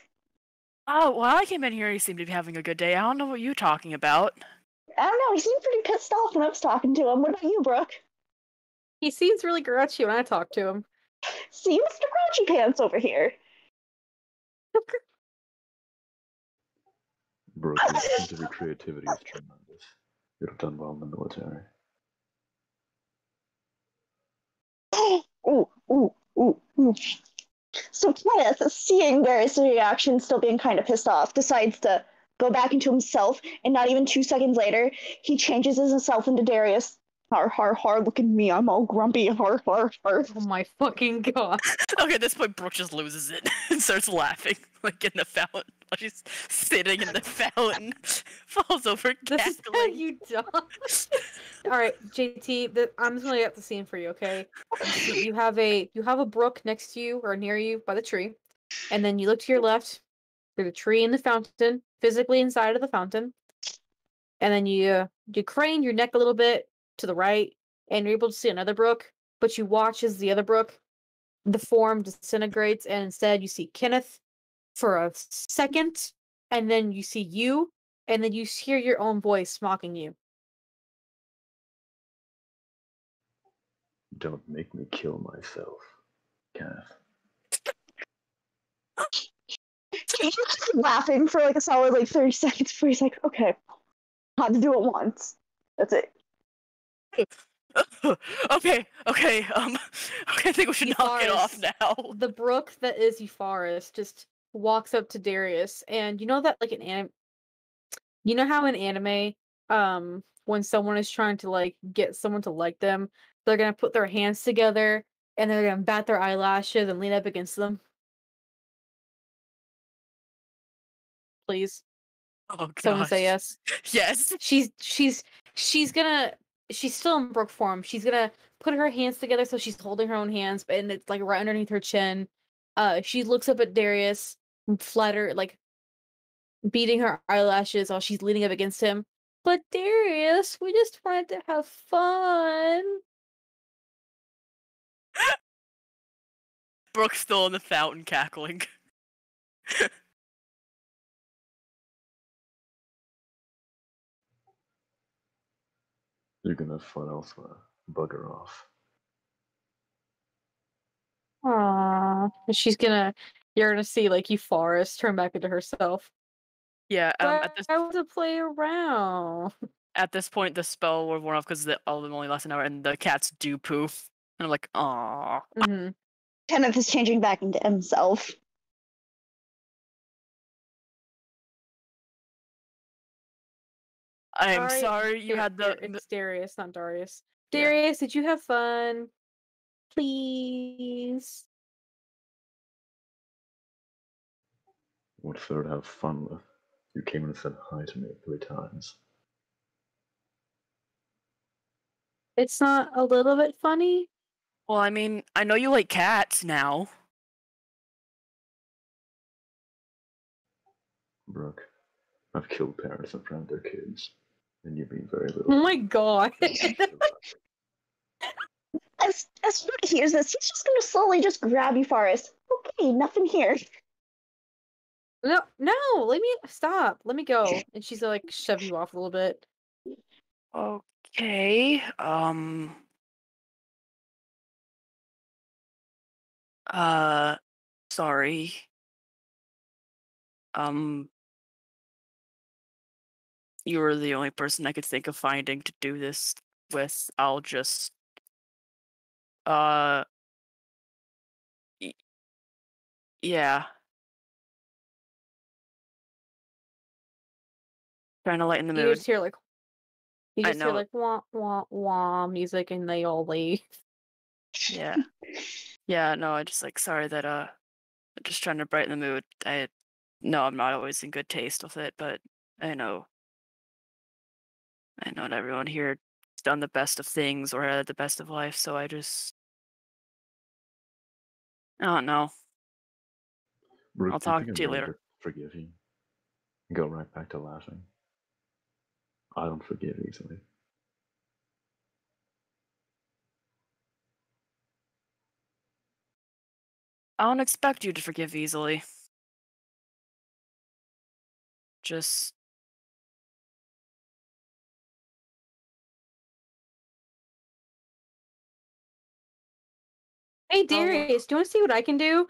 Oh, while I came in here, he seemed to be having a good day. I don't know what you're talking about. I don't know. He seemed pretty pissed off when I was talking to him. What about you, Brooke? He seems really grouchy when I talk to him. See, Mr. Grouchy Pants over here. Brooke, your scientific creativity is tremendous. You'd have done well in the military. Ooh, ooh, ooh, ooh. So Kenneth, seeing Darius' reaction, still being kind of pissed off, decides to go back into himself, and not even 2 seconds later, he changes himself into Darius. Har har har, look at me, I'm all grumpy, har har har. Oh my fucking God. Okay, at this point, Brooke just loses it and starts laughing, like in the fountain. While she's sitting in the fountain, falls over This is how cackling. you die. Alright, JT, I'm just gonna get the scene for you, okay? You have a brook next to you or near you by the tree, and then you look to your left through the tree and the fountain, physically inside of the fountain, and then you crane your neck a little bit to the right, and you're able to see another brook, but you watch as the other brook, the form disintegrates, and instead you see Kenneth for a second, and then you see you, and then you hear your own voice mocking you. Don't make me kill myself, Kenneth. He just keeps laughing for like a solid 30 seconds before he's like, okay, I have to do it once. That's it. Okay, okay, I think we should knock it off Ufaris, now. the brook that is Ufaris just walks up to Darius, and you know that like you know how in anime, when someone is trying to like get someone to like them, they're gonna put their hands together and they're gonna bat their eyelashes and lean up against them. Please, Oh someone say gosh. yes. Yes. She's gonna she's still in brook form. She's gonna put her hands together so she's holding her own hands, and it's like right underneath her chin. She looks up at Darius, flatter like beating her eyelashes while she's leaning up against him. But Darius, we just wanted to have fun. Brooke's still in the fountain cackling. You're gonna have fun elsewhere. Bugger off. Aww. You're gonna see like Ufaris turn back into herself. Yeah, But I want to play around. at this point the spell will worn off because all of them only last an hour and the cats do poof. And I'm like, aww. Mm-hmm. Kenneth is changing back into himself. I'm sorry you had the It's Darius, not Darius. Yeah. Darius, did you have fun? Please. What sort to have fun with? You came in and said hi to me 3 times. It's not a little bit funny? Well, I mean, I know you like cats now. Brooke, I've killed parents in front of their kids, and you mean very little. Oh my god. As Brook hears this, he's just gonna slowly just grab Ufaris. Okay, nothing here. No, let me stop. Let me go. And she's like shove you off a little bit. Okay. Sorry. You were the only person I could think of finding to do this with. I'll just yeah. Trying to lighten the You mood. just hear like I hear know. like wah wah wah music and they all leave. Yeah. Yeah, no, I just like sorry that just trying to brighten the mood. I'm not always in good taste with it, but I know not everyone here has done the best of things or had the best of life, so I don't know. Brooke, I'll do you talk think I'm to you going later. to forgive you? Go right back to laughing. I don't forgive easily. I don't expect you to forgive easily. Just Hey Darius, do you want to see what I can do?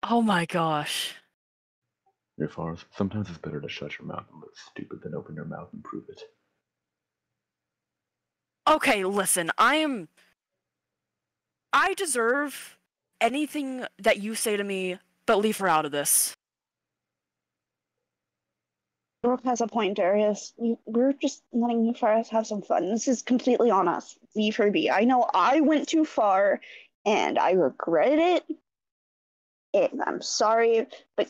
oh my gosh. Ufaris, sometimes it's better to shut your mouth and look stupid than open your mouth and prove it. Okay, listen, I deserve anything that you say to me, but leave her out of this. Brook has a point, Darius. We're just letting Ufaris have some fun. This is completely on us. Leave her be. I know I went too far, and I regretted it. And I'm sorry, but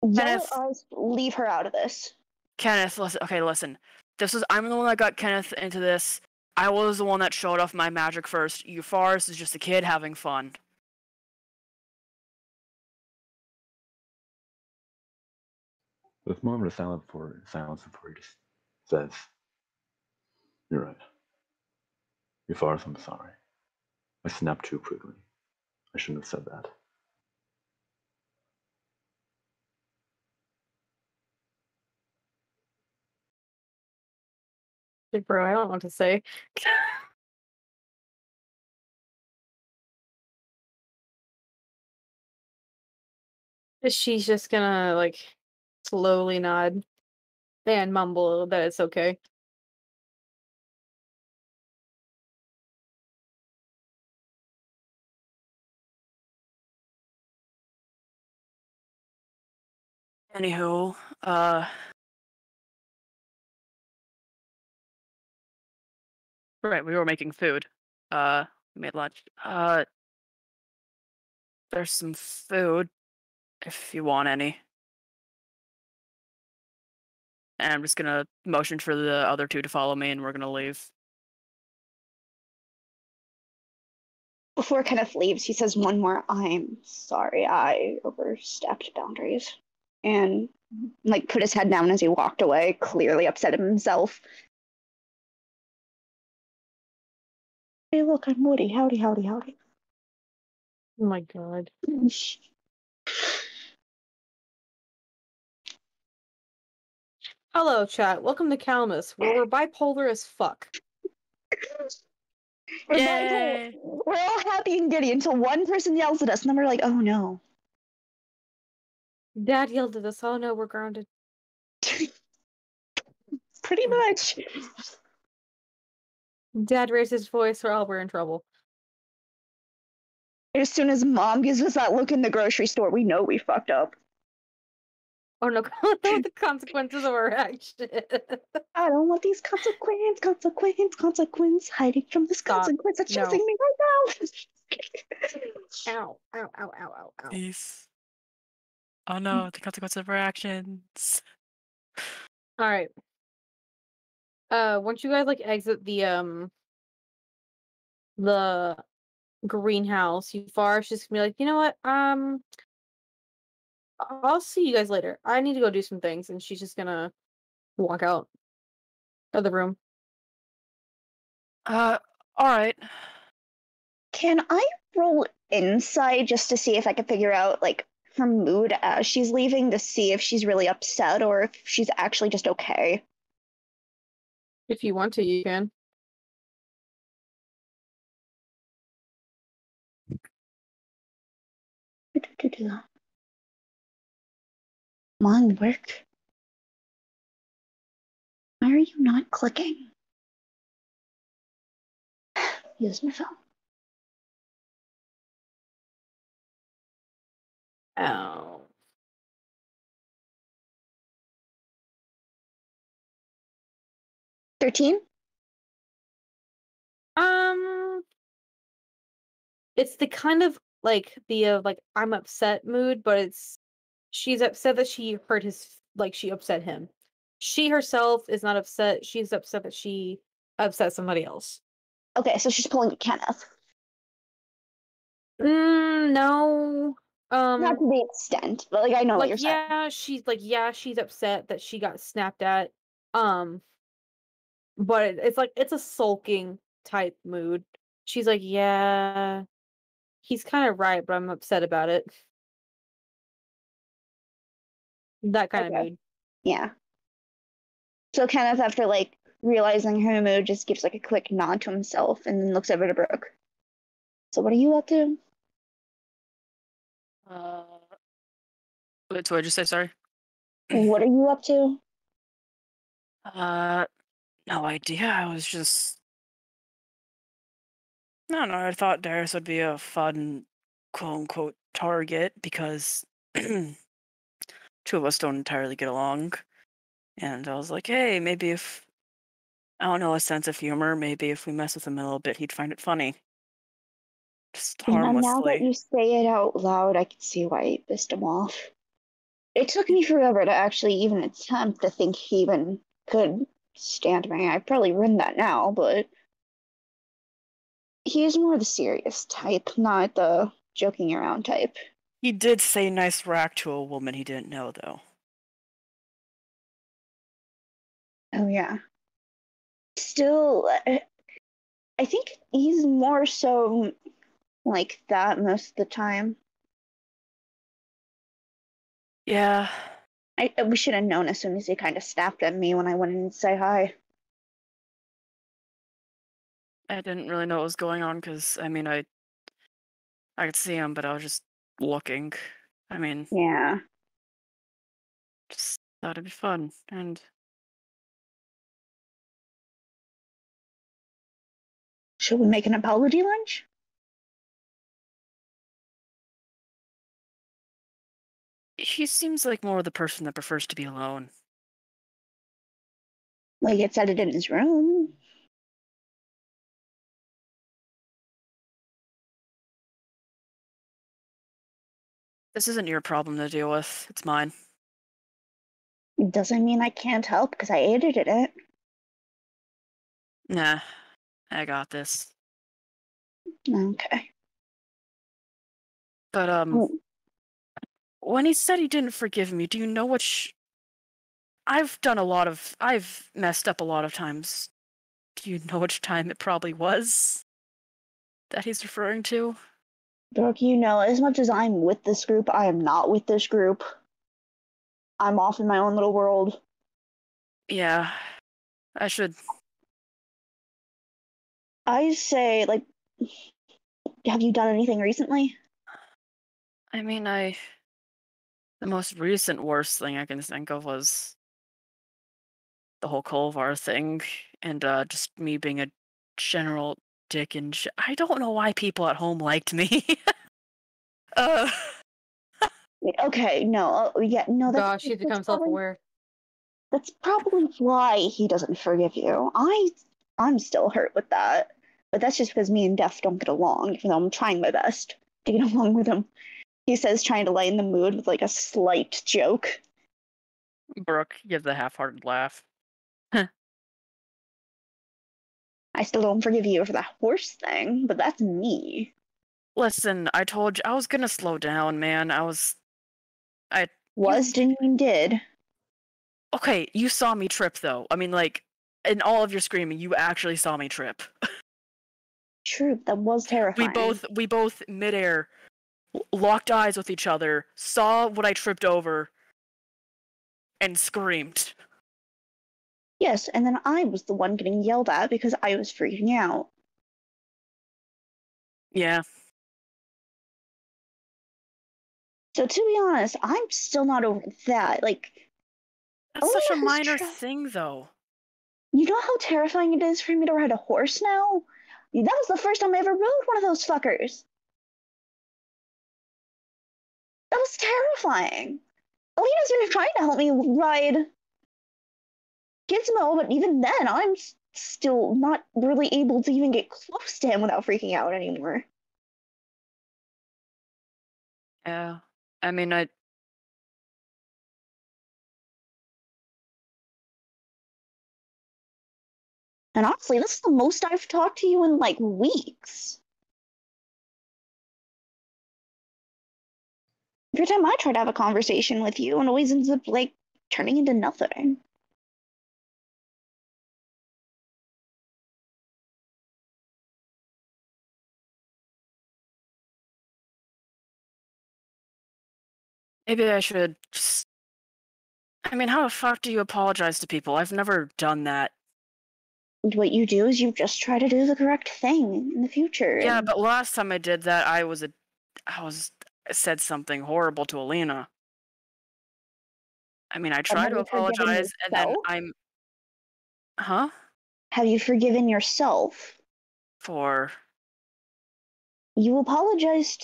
yell at us. Leave her out of this. Kenneth, listen. Okay, listen. I'm the one that got Kenneth into this. I was the one that showed off my magic first. Ufaris is just a kid having fun. This moment of silence before he just says, "You're right. Ufaris, I'm sorry. I snapped too quickly. I shouldn't have said that." Bro, I don't know what to say. She's just gonna like slowly nod and mumble that it's okay. Anywho, right, we were making food. We made lunch. There's some food if you want any. And I'm just gonna motion for the other two to follow me, and we're gonna leave. Before Kenneth leaves, he says one more, "I'm sorry, I overstepped boundaries." And like put his head down as he walked away, clearly upset at himself. Hey, look, I'm Woody. Howdy, howdy, howdy. Oh my god. Hello, chat. Welcome to Calamus, where we're bipolar as fuck. We're bipolar. We're all happy and giddy until one person yells at us, and then we're like, "Oh no." Dad yelled at us. Oh no, we're grounded. Pretty much. Dad raised his voice, or we're in trouble. As soon as Mom gives us that look in the grocery store, we know we fucked up. Oh no, the consequences of our action. I don't want these consequence hiding from this Stop. consequence that's No. chasing me right now. Ow, ow, ow, ow, ow, ow. Peace. Oh no, the consequence of our actions. All right. Once you guys like exit the greenhouse, Ufaris just gonna be like, you know what? I'll see you guys later. I need to go do some things, and she's just gonna walk out of the room. All right. Can I roll insight just to see if I can figure out like her mood as she's leaving to see if she's really upset or if she's actually just okay? If you want to, you can. Come on, work. Why are you not clicking? Use my phone. Oh. $13? It's the kind of like the like I'm upset mood, but she's upset that she hurt she upset him. She herself is not upset. She's upset that she upset somebody else. Okay, so she's pulling a Kenneth. No. Not to the extent, but like I know what you're saying. She's upset that she got snapped at. But it's a sulking type mood. She's like, yeah, he's kind of right, but I'm upset about it. That kind of mood. Yeah. So Kenneth, after like realizing her mood, just gives like a quick nod to himself and then looks over to Brook. So what are you up to? What did I just say? Sorry. What are you up to? No idea. I was just. I don't know. I thought Darius would be a fun, quote unquote, target because two of us don't entirely get along. And I was like, hey, maybe if. I don't know, a sense of humor, maybe if we mess with him a little bit, he'd find it funny. Just harmlessly. Now that you say it out loud, I can see why you pissed him off. It took me forever to actually even attempt to think he even could stand me. I've probably ruined that now, but he's more the serious type, not the joking around type. He did say nice rack to a woman he didn't know, though. Oh, yeah. Still, I think he's more so like that most of the time. Yeah. We should have known as soon as he kind of snapped at me when I went in to say hi. I didn't really know what was going on because, I mean, I could see him, but I was just looking. I mean, yeah. Just thought it'd be fun, and should we make an apology lunch? he seems like more the person that prefers to be alone. Like it said it in his room. This isn't your problem to deal with. It's mine. It doesn't mean I can't help because I edited it. Nah, I got this. Okay. But, when he said he didn't forgive me, do you know which... I've messed up a lot of times. Do you know which time it probably was that he's referring to? Brook, you know, as much as I'm with this group, I am not with this group. I'm off in my own little world. Yeah, I should... I say, like, have you done anything recently? I mean, the most recent worst thing I can think of was the whole Kolvar thing, and just me being a general dick, and I don't know why people at home liked me. Okay, no, yeah, no. Gosh, she's become self-aware. That's probably why he doesn't forgive you. I'm still hurt with that, but that's just because me and Def don't get along, even though I'm trying my best to get along with him. He says, trying to lighten the mood with like a slight joke. Brook gives a half-hearted laugh. I still don't forgive you for that horse thing, but that's me. Listen, I told you I was gonna slow down, man. Didn't mean did. Okay, you saw me trip though. I mean, like, in all of your screaming, you actually saw me trip. True, that was terrifying. We both midair locked eyes with each other, saw what I tripped over, and screamed. Yes, and then I was the one getting yelled at because I was freaking out. Yeah. So to be honest, I'm still not over that. Like, That's such a Alina has minor thing, though. You know how terrifying it is for me to ride a horse now? That was the first time I ever rode one of those fuckers. That was terrifying. Alina's been trying to help me ride Gizmo, but even then, I'm still not really able to even get close to him without freaking out anymore. Yeah. I mean, And honestly, this is the most I've talked to you in like weeks. Every time I try to have a conversation with you, it always ends up like turning into nothing. maybe I should just... I mean, how the fuck do you apologize to people? I've never done that. What you do is you just try to do the correct thing in the future. Yeah, and but last time I did that, I said something horrible to Alina. I mean, I try have to you forgiven apologize, and then yourself? Huh? Have you forgiven yourself? For... You apologized.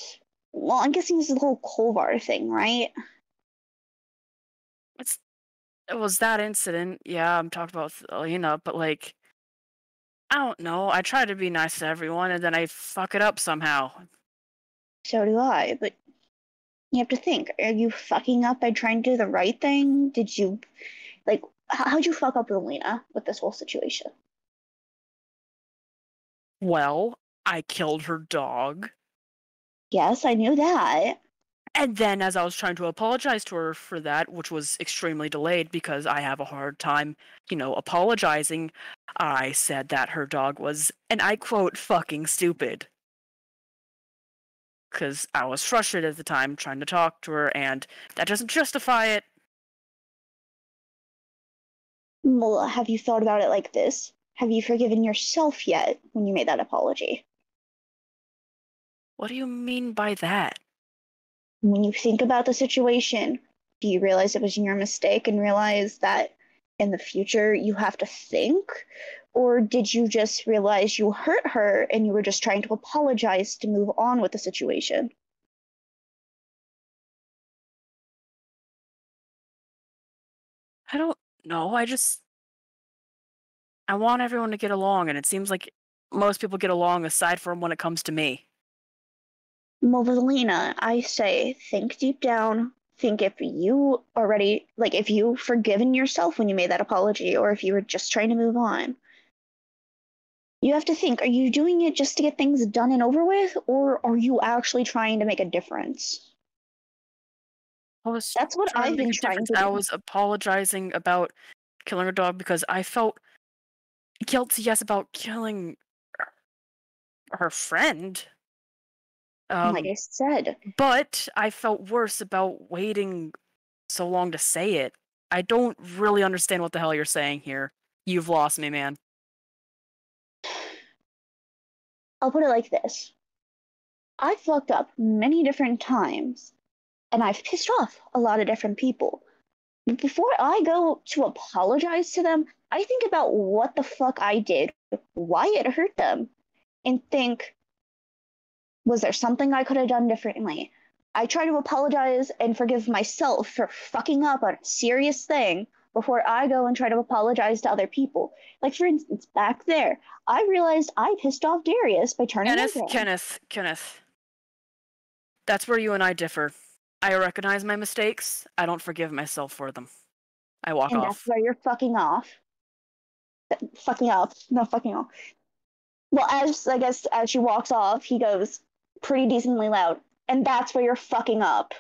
Well, I'm guessing this is the whole Kolvar thing, right? It was that incident. Yeah, I'm talking about Alina, but like, I don't know. I try to be nice to everyone, and then I fuck it up somehow. So do I, but you have to think. Are you fucking up by trying to do the right thing? Did you, like, how'd you fuck up with Alina with this whole situation? Well, I killed her dog. Yes, I knew that. And then as I was trying to apologize to her for that, which was extremely delayed because I have a hard time, apologizing, I said that her dog was, and I quote, fucking stupid. Because I was frustrated at the time trying to talk to her, and that doesn't justify it. Well, have you thought about it like this? Have you forgiven yourself yet when you made that apology? What do you mean by that? When you think about the situation, do you realize it was your mistake and realize that in the future you have to think? Or did you just realize you hurt her and you were just trying to apologize to move on with the situation? I don't know. I want everyone to get along, and it seems like most people get along aside from when it comes to me. Movelina, I say, think deep down. Think if you already, like, if you forgiven yourself when you made that apology, or if you were just trying to move on. You have to think, are you doing it just to get things done and over with, or are you actually trying to make a difference? That's what I've been trying to do. I was apologizing about killing her dog because I felt guilty, yes, about killing her friend. Like I said. But I felt worse about waiting so long to say it. I don't really understand what the hell you're saying here. You've lost me, man. I'll put it like this. I've fucked up many different times, and I've pissed off a lot of different people. But before I go to apologize to them, I think about what the fuck I did, why it hurt them, and think, was there something I could have done differently? I try to apologize and forgive myself for fucking up on a serious thing before I go and try to apologize to other people. Like, for instance, back there, I realized I pissed off Darius by turning into him. Kenneth. That's where you and I differ. I recognize my mistakes. I don't forgive myself for them. I walk And off. that's where you're fucking off. Fucking off. No, fucking off. Well, as she walks off, he goes pretty decently loud. And that's where you're fucking up.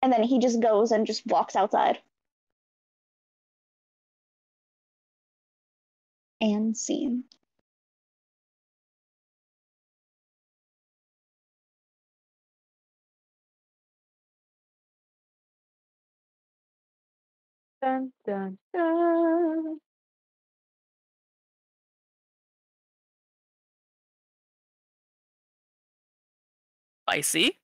And then he just goes and just walks outside. And scene. Dun, dun, dun. Spicy.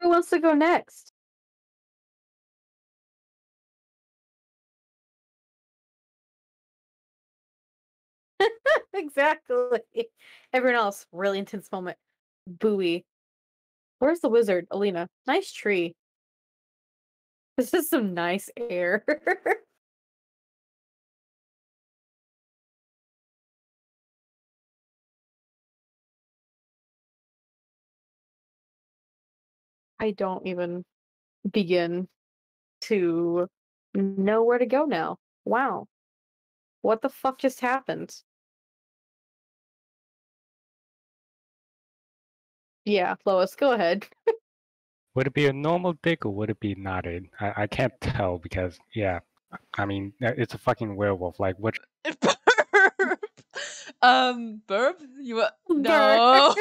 Who wants to go next? Exactly. Everyone else, really intense moment. Buoy. Where's the wizard? Alina. Nice tree. This is some nice air. I don't even begin to know where to go now. Wow. What the fuck just happened? Yeah, Lois, go ahead. Would it be a normal dick or would it be knotted? I can't tell because, yeah, I mean, it's a fucking werewolf. Like, which? Burp? You no.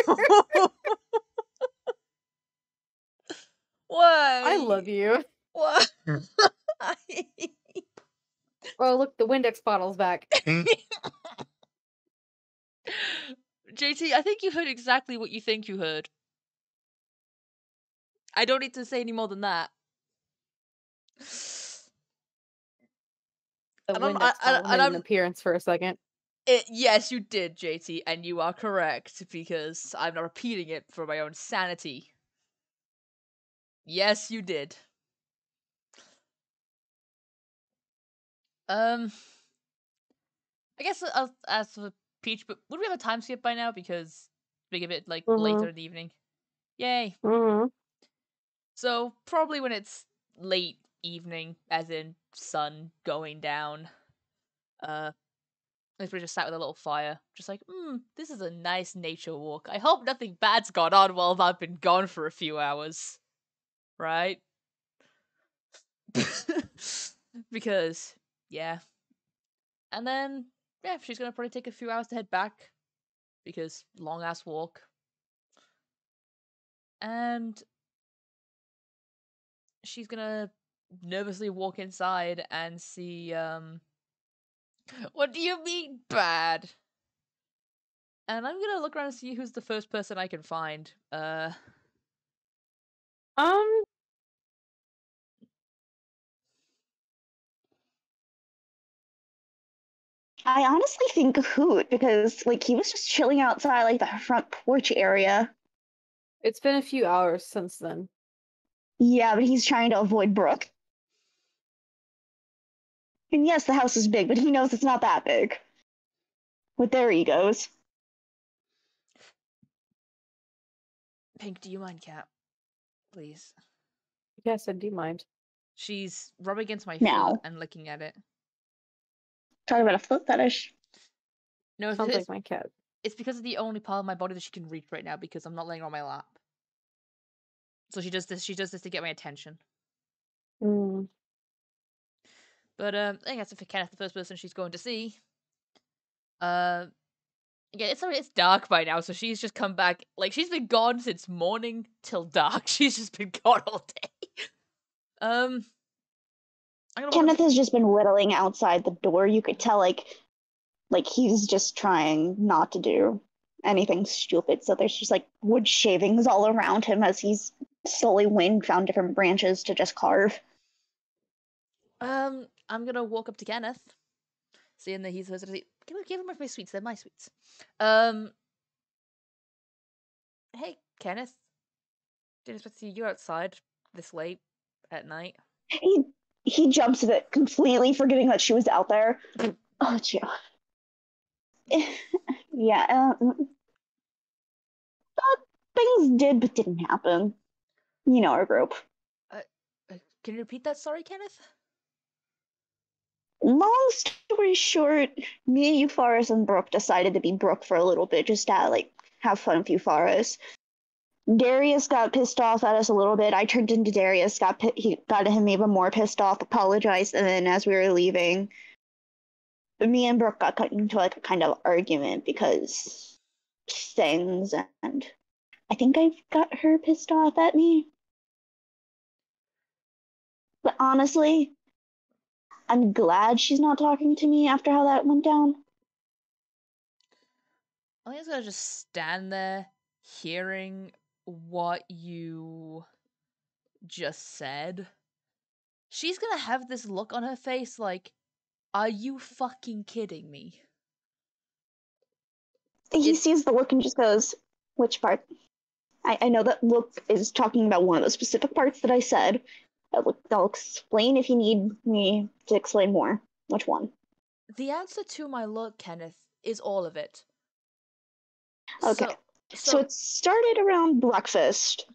Why? I love you. What? Oh, look, the Windex bottle's back. JT, I think you heard exactly what you think you heard. I don't need to say any more than that. The Windex bottle made an appearance for a second. Yes, you did, JT, and you are correct, because I'm not repeating it for my own sanity. Yes, you did. I guess I'll ask for Peach, but would we have a time skip by now? Because we give it, like, later in the evening. Yay. So, probably when it's late evening, as in sun going down, if we just sat with a little fire, just like, this is a nice nature walk. I hope nothing bad's gone on while I've been gone for a few hours. Right? Because, yeah. And then, yeah, she's gonna probably take a few hours to head back. Because long ass walk. And she's gonna nervously walk inside and see, what do you mean, bad? And I'm gonna look around and see who's the first person I can find. I honestly think Hoot, because like he was just chilling outside like the front porch area. It's been a few hours since then. Yeah, but he's trying to avoid Brook. And yes, the house is big, but he knows it's not that big. With their egos. Pink, do you mind, Cat? Please. Yes, I do mind. She's rubbing against my Now. foot and looking at it. Talking about a foot fetish. No, Sounds like my cat. It's because of the only part of my body that she can reach right now because I'm not laying on my lap. So she does this. She does this to get my attention. But I guess for Kenneth, the first person she's going to see. Yeah, it's dark by now, so she's just come back. Like she's been gone since morning till dark. She's just been gone all day. Kenneth has just been whittling outside the door. You could tell like he's just trying not to do anything stupid. So there's just like wood shavings all around him as he's slowly found different branches to just carve. I'm gonna walk up to Kenneth, seeing that he's give him my sweets. They're my sweets. Hey Kenneth, didn't expect to see you outside this late at night. He jumps at it, completely forgetting that she was out there. Oh, gee. Yeah. things did but didn't happen. You know our group. Can you repeat that? Sorry, Kenneth? Long story short, me, Ufaris, and Brook decided to be Brook for a little bit, just to like have fun with Ufaris. Darius got pissed off at us a little bit. I turned into Darius, he got him even more pissed off, apologized, and then as we were leaving, me and Brook got into like a kind of argument because things, and I think I got her pissed off at me. But honestly, I'm glad she's not talking to me after how that went down. I think it's gonna just stand there, hearing what you just said. She's gonna have this look on her face like, are you fucking kidding me? He sees the look and just goes, which part? I know that look is talking about one of the specific parts that I said. I'll explain if you need me to explain more. Which one? The answer to my look, Kenneth, is all of it. Okay. So it started around breakfast.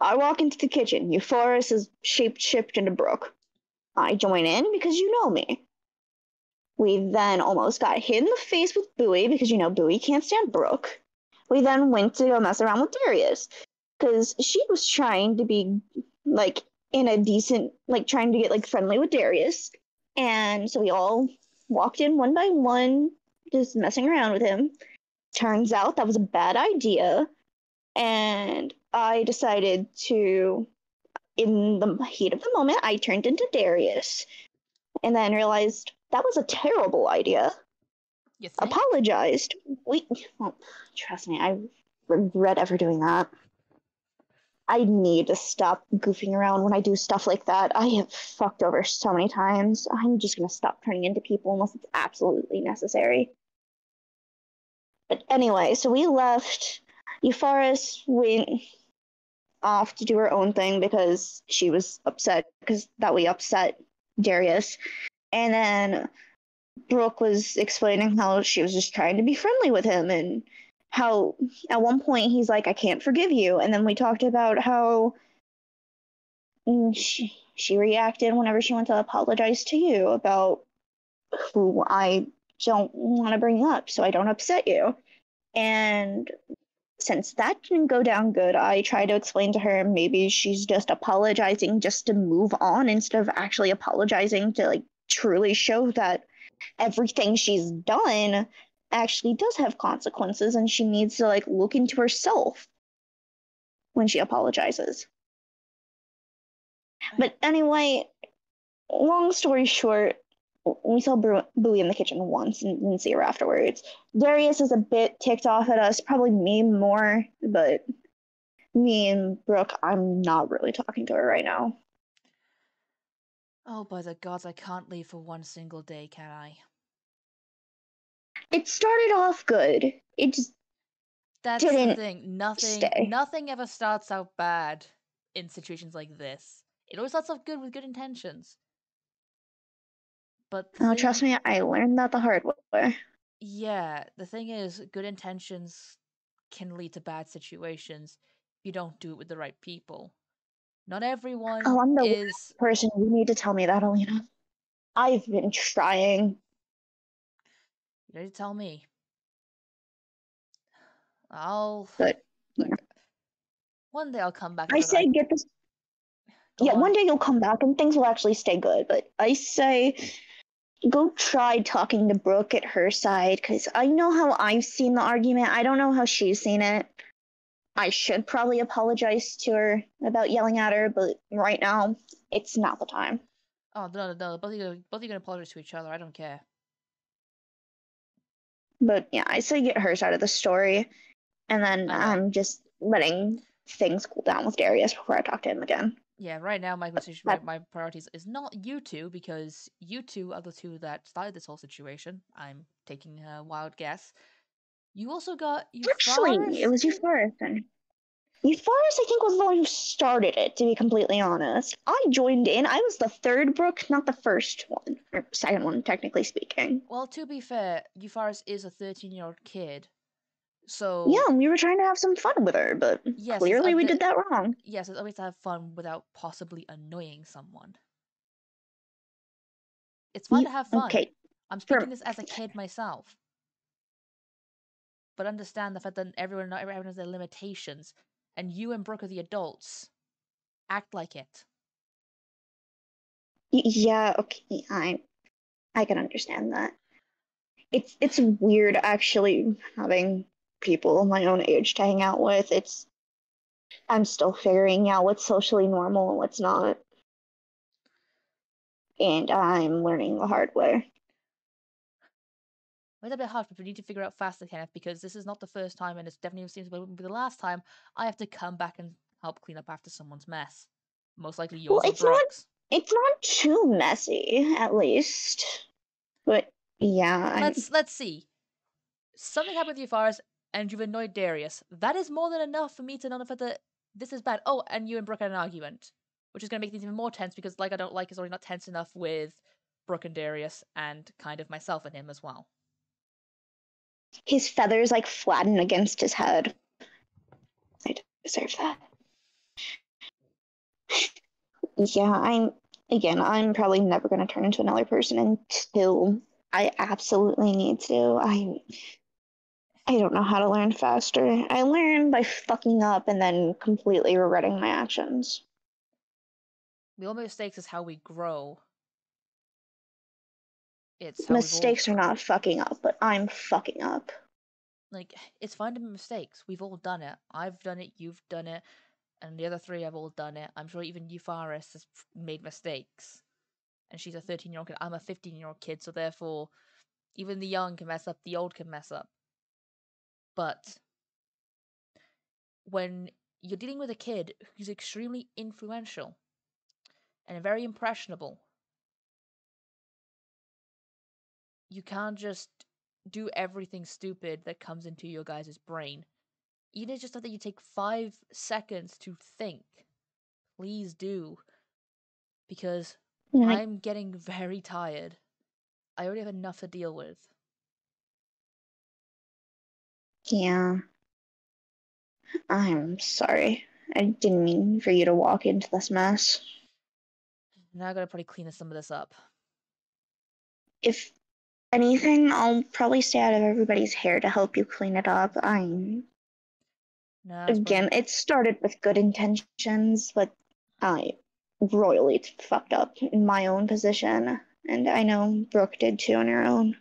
I walk into the kitchen. Ufaris is shape-shifted into Brook. I join in because you know me. We then almost got hit in the face with Bowie because you know Bowie can't stand Brook. We then went to go mess around with Darius because she was trying to be like in a decent, like trying to get like friendly with Darius. And so we all walked in one by one, just messing around with him. Turns out that was a bad idea. And I decided to, in the heat of the moment, I turned into Darius. And then realized that was a terrible idea. You think? Apologized. Trust me, I regret ever doing that. I need to stop goofing around when I do stuff like that. I have fucked over so many times. I'm just gonna stop turning into people unless it's absolutely necessary. But anyway, so we left. Ufaris went off to do her own thing because she was upset because that we upset Darius. And then Brook was explaining how she was just trying to be friendly with him and how at one point he's like, I can't forgive you. And then we talked about how she reacted whenever she went to apologize to you about who I don't want to bring up so I don't upset you. And since that didn't go down good, I tried to explain to her maybe she's just apologizing just to move on instead of actually apologizing to like truly show that everything she's done actually does have consequences and she needs to like look into herself when she apologizes. But anyway, long story short, we saw Bowie in the kitchen once and didn't see her afterwards. Darius is a bit ticked off at us, probably me more, but me and Brook, I'm not really talking to her right now. Oh, by the gods, I can't leave for one single day, can I? It started off good. It just That's didn't the thing. Nothing ever starts out bad in situations like this. It always starts off good with good intentions. But trust me, I learned that the hard way. Yeah, the thing is, good intentions can lead to bad situations if you don't do it with the right people. Not everyone I'm the is... person you need to tell me that, Alina. I've been trying. You need to tell me. But look, one day I'll come back. I say get this. Yeah, one day you'll come back and things will actually stay good. But I say go try talking to Brook at her side because I know how I've seen the argument. I don't know how she's seen it. I should probably apologize to her about yelling at her, but right now it's not the time. Oh no! Both of you gonna apologize to each other. I don't care. But yeah, I say get her side of the story, and then I'm just letting things cool down with Darius before I talk to him again. Yeah, right now my priorities is not you two because you two are the two that started this whole situation. I'm taking a wild guess. You also got Ufaris? Actually, it was Ufaris. And Ufaris, I think, was the one who started it, to be completely honest. I joined in. I was the third Brook, not the first one. Or second one, technically speaking. Well, to be fair, Ufaris is a 13-year-old kid. So yeah, we were trying to have some fun with her, but yes, clearly we did that wrong. Yes, it's always to have fun without possibly annoying someone. It's fun to have fun. Okay. I'm speaking this as a kid myself. But understand the fact that everyone has their limitations, and you and Brook are the adults. Act like it. Yeah, okay, I can understand that. It's weird actually having people my own age to hang out with. I'm still figuring out what's socially normal and what's not. And I'm learning the hard way. It's a bit hard, but we need to figure out faster, Kenneth, because this is not the first time, and it definitely seems to be the last time I have to come back and help clean up after someone's mess. Most likely yours or Brook's. It's not too messy, at least. But yeah, let's see. Something happened with Ufaris, and you've annoyed Darius. That is more than enough for me to know that this is bad. Oh, and you and Brook had an argument, which is going to make things even more tense because I don't like is already not tense enough with Brook and Darius, and kind of myself and him as well. His feathers flatten against his head. I deserve that. Yeah, I'm probably never going to turn into another person until I absolutely need to. I don't know how to learn faster. I learn by fucking up and then completely regretting my actions. We all make mistakes is how we grow. It's how mistakes are not fucking up, but I'm fucking up. It's fine to make mistakes. We've all done it. I've done it, you've done it, and the other three have all done it. I'm sure even Ufaris has made mistakes. And she's a 13-year-old kid. I'm a 15-year-old kid, so therefore, even the young can mess up, the old can mess up. But when you're dealing with a kid who's extremely influential and very impressionable, you can't just do everything stupid that comes into your guys' brain. Even just that you take 5 seconds to think. Please do. Because I'm getting very tired. I already have enough to deal with. Yeah. I'm sorry. I didn't mean for you to walk into this mess. Now I gotta probably clean some of this up. If anything, I'll probably stay out of everybody's hair to help you clean it up. Again, it started with good intentions, but I royally fucked up in my own position, and I know Brook did too on her own.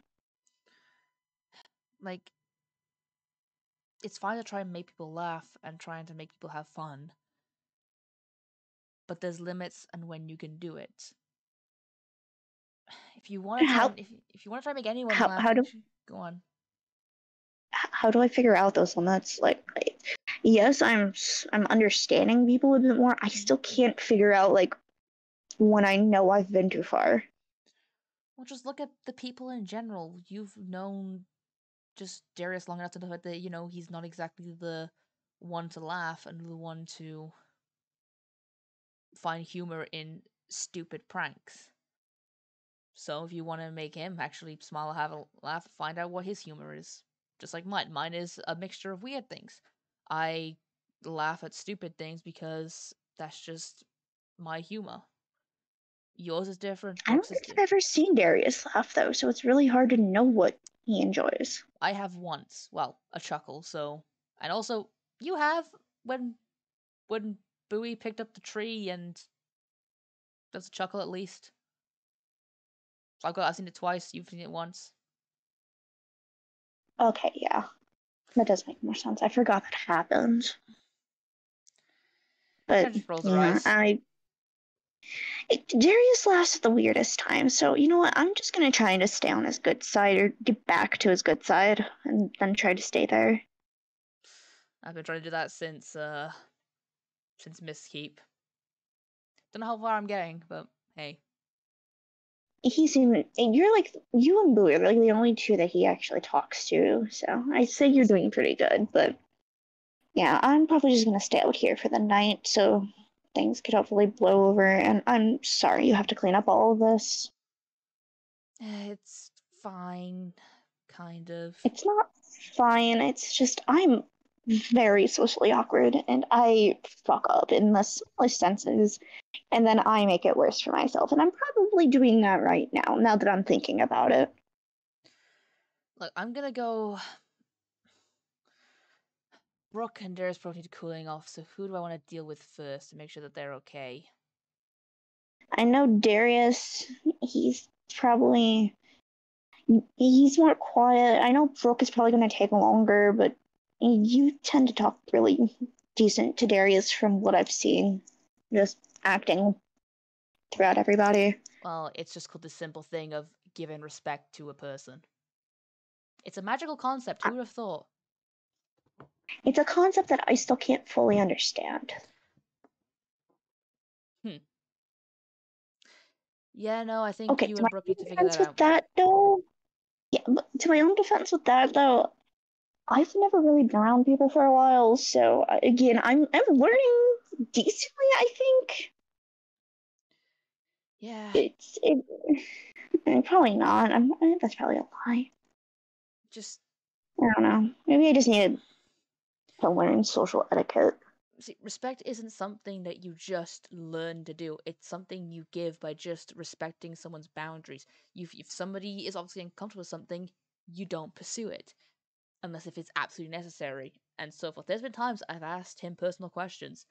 It's fine to try and make people laugh and trying to make people have fun, but there's limits on when you can do it. If you want to try, if you want to try and make anyone laugh, go on. How do I figure out those limits? Yes, I'm understanding people a bit more. I still can't figure out when I know I've been too far. Well, just look at the people in general. You've known just Darius long enough to know that he's not exactly the one to laugh and the one to find humor in stupid pranks. So if you want to make him actually smile, have a laugh, find out what his humor is. Just like mine. Mine is a mixture of weird things. I laugh at stupid things because that's just my humor. Yours is different. I don't think I've ever seen Darius laugh, though, so it's really hard to know what he enjoys. I have once. Well, a chuckle, so... And also, you have when Bowie picked up the tree and... That's a chuckle, at least. I've seen it twice, you've seen it once. Okay, yeah. That does make more sense. I forgot that happened. But, yeah, Darius laughs at the weirdest time, so you know what? I'm just gonna try to stay on his good side, or get back to his good side, and then try to stay there. I've been trying to do that since Mistkeep. Don't know how far I'm getting, but hey. You and Boo are the only two that he actually talks to, so I'd say you're doing pretty good, but yeah, I'm probably just gonna stay out here for the night, so things could hopefully blow over, and I'm sorry you have to clean up all of this. It's fine, kind of. It's not fine. It's just I'm very socially awkward and I fuck up in the smallest senses and then I make it worse for myself. And I'm probably doing that right now that I'm thinking about it. Look, I'm gonna go. Brook and Darius both need cooling off, so who do I want to deal with first to make sure that they're okay? I know Darius, he's probably he's more quiet. I know Brook is probably going to take longer, but you tend to talk really decent to Darius from what I've seen. Just acting throughout everybody. Well, it's just called the simple thing of giving respect to a person. It's a magical concept. Who would have thought? It's a concept that I still can't fully understand. Yeah, no, I think Okay, you to and my Brook need to own figure defense that with out. that, though, yeah, but to my own defense with that, though, I've never really been around people for a while, so again, I'm learning decently, I think. Yeah. Probably not. That's probably a lie. Just I don't know. Maybe I just need to learn social etiquette. see, respect isn't something that you just learn to do. It's something you give by just respecting someone's boundaries. If somebody is obviously uncomfortable with something, you don't pursue it. Unless if it's absolutely necessary, and so forth. There's been times I've asked him personal questions,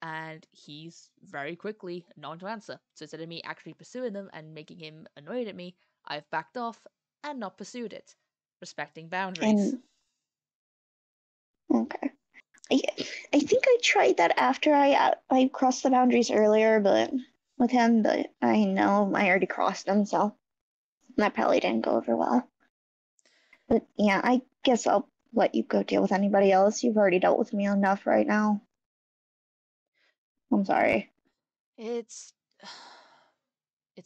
and he's very quickly not to answer. So instead of me actually pursuing them and making him annoyed at me, I've backed off and not pursued it. Respecting boundaries. Okay. I think I tried that after I crossed the boundaries earlier, but with him, but I know I already crossed them, so that probably didn't go over well. But yeah, I guess I'll let you go deal with anybody else. You've already dealt with me enough right now. I'm sorry. It's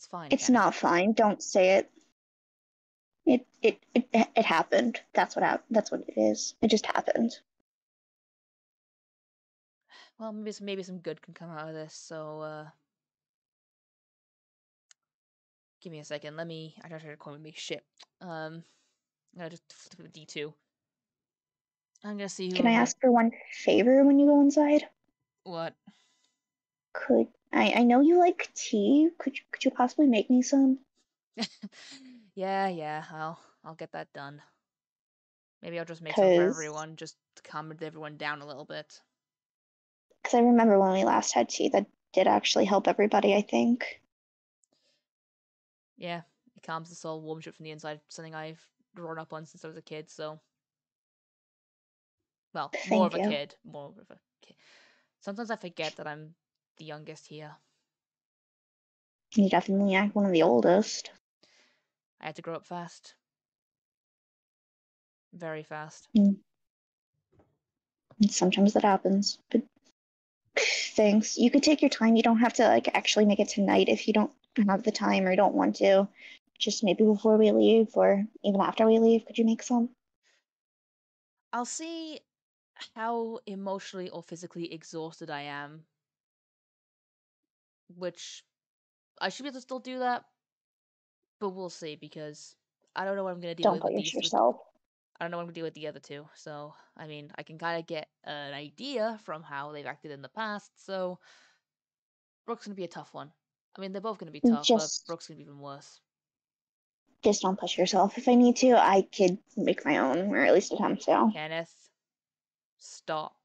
fine. It's Kenneth. not fine. Don't say it. It happened. That's what happened. That's what it is. It just happened. Well, maybe some good can come out of this. So give me a second. I tried to record me shit. I'm gonna just flip a D2. I'm gonna see who. Can I ask for one favor when you go inside? What? I know you like tea. Could you possibly make me some? yeah. I'll get that done. Maybe I'll just make some for everyone, just to calm everyone down a little bit. Because I remember when we last had tea, that did actually help everybody, I think. Yeah, it calms the soul, warms you up from the inside, something I've grown up on since I was a kid, so... Well, more of a kid. Sometimes I forget that I'm the youngest here. You definitely act one of the oldest. I had to grow up fast. Very fast. Sometimes that happens, but thanks. You could take your time. You don't have to actually make it tonight if you don't have the time or don't want to. Just maybe before we leave or even after we leave, could you make some? I'll see how emotionally or physically exhausted I am. Which, I should be able to still do that, but we'll see, because I don't know what I'm going to deal with these. I don't know what I'm going to deal with the other two, so, I mean, I can kind of get an idea from how they've acted in the past, so Brook's going to be a tough one. I mean, they're both going to be tough, but Brook's going to be even worse. Just don't push yourself. If I need to, I could make my own, or at least attempt to. Kenneth, stop.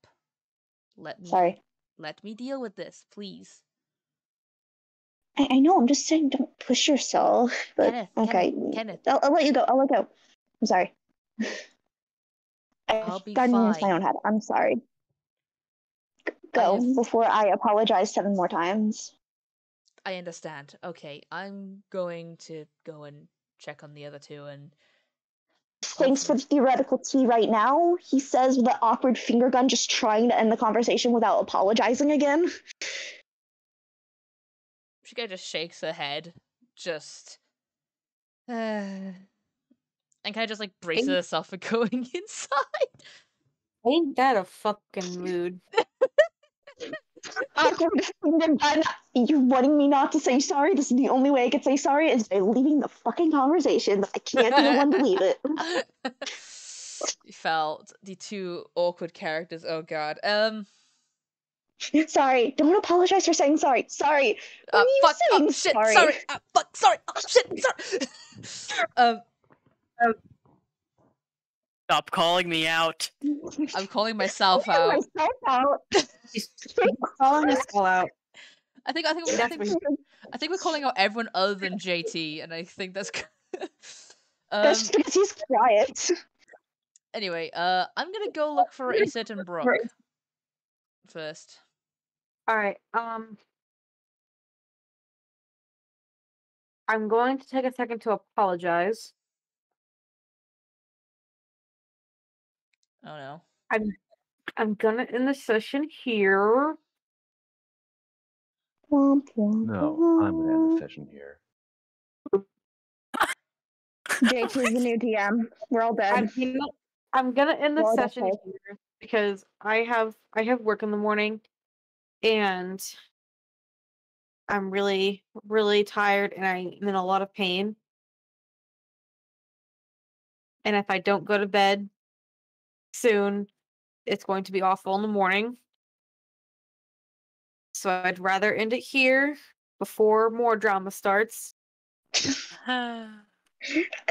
Let me deal with this, please. I know, I'm just saying don't push yourself, but Kenneth. I'll let you go. I'm sorry. I'll be gotten fine. into my own head. I'm sorry. Go before I apologize 7 more times. I understand. Okay, I'm going to go and check on the other two and... Thanks for the theoretical tea right now, he says with an awkward finger gun, just trying to end the conversation without apologizing again. She kind of just shakes her head, just... and kind of just braces herself for going inside. Ain't that a fucking mood? Awkward finger gun. You're wanting me not to say sorry? This is the only way I could say sorry is by leaving the fucking conversation. I can't be the one to leave it. felt the two awkward characters. Oh god. Sorry. Don't apologize for saying sorry. Sorry. What are you Fuck. saying Shit. sorry? Sorry. Fuck. Sorry. Shit. Sorry. Stop calling me out. I'm calling myself out. Myself out. She's calling us all out. I think we're calling out everyone other than JT, and I think that's. That's just because he's quiet. Anyway, I'm gonna go look for a certain Brook first. All right. I'm going to take a second to apologize. Oh no. I'm gonna end the session here. No, I'm gonna end the session here. JT is the new DM. We're all dead. I'm gonna end the Well, session okay. here because I have work in the morning, and I'm really, really tired, and I'm in a lot of pain. And if I don't go to bed soon, it's going to be awful in the morning. So I'd rather end it here before more drama starts.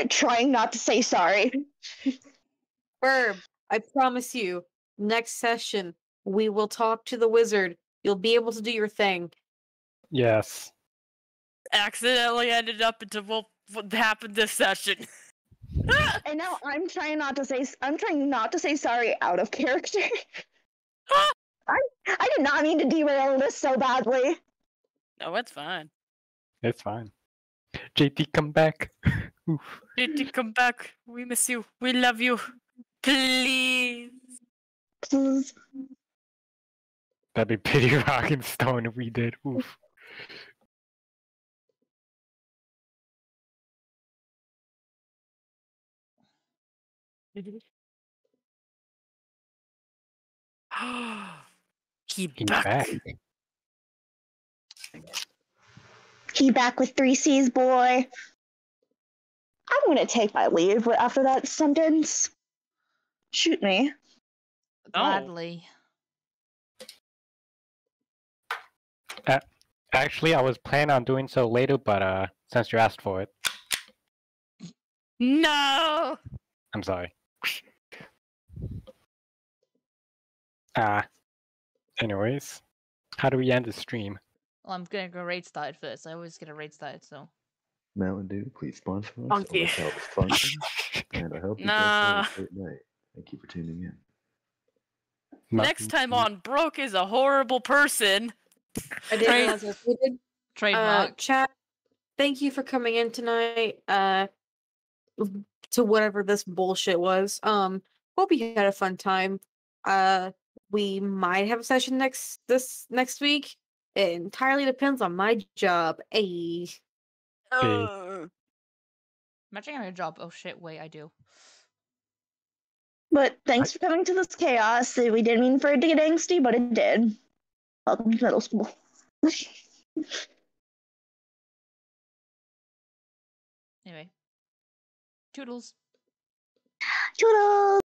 Trying not to say sorry. Verb, I promise you, next session, we will talk to the wizard. You'll be able to do your thing. Yes. Accidentally ended up into what happened this session. And now I'm trying not to say sorry out of character. I did not mean to derail this so badly. No, it's fine. It's fine. JT, come back. Oof. JT, come back. We miss you. We love you. Please. Please. That'd be pretty rock and stone if we did. Oof. He He's back. back. He back with 3 C's, boy. I'm gonna take my leave after that sentence. Shoot me. Gladly. Actually, I was planning on doing so later, but since you asked for it, No. I'm sorry. Anyways, how do we end the stream? Well, I'm gonna go raid started first. I always get a raid started, so. Mountain Dew, please sponsor us. Monkey. I like how this functions, and I hope you guys Nah. have a great night. Thank you for tuning in. Next time on Brook is a horrible person. I didn't realize I was muted. Trademark. Chat, thank you for coming in tonight. To whatever this bullshit was. Hope you had a fun time. We might have a session next week. It entirely depends on my job. Hey. Imagine having a job. Oh shit, wait, I do. But thanks for coming to this chaos. We didn't mean for it to get angsty, but it did. Welcome to middle school. Anyway. Toodles. Toodles!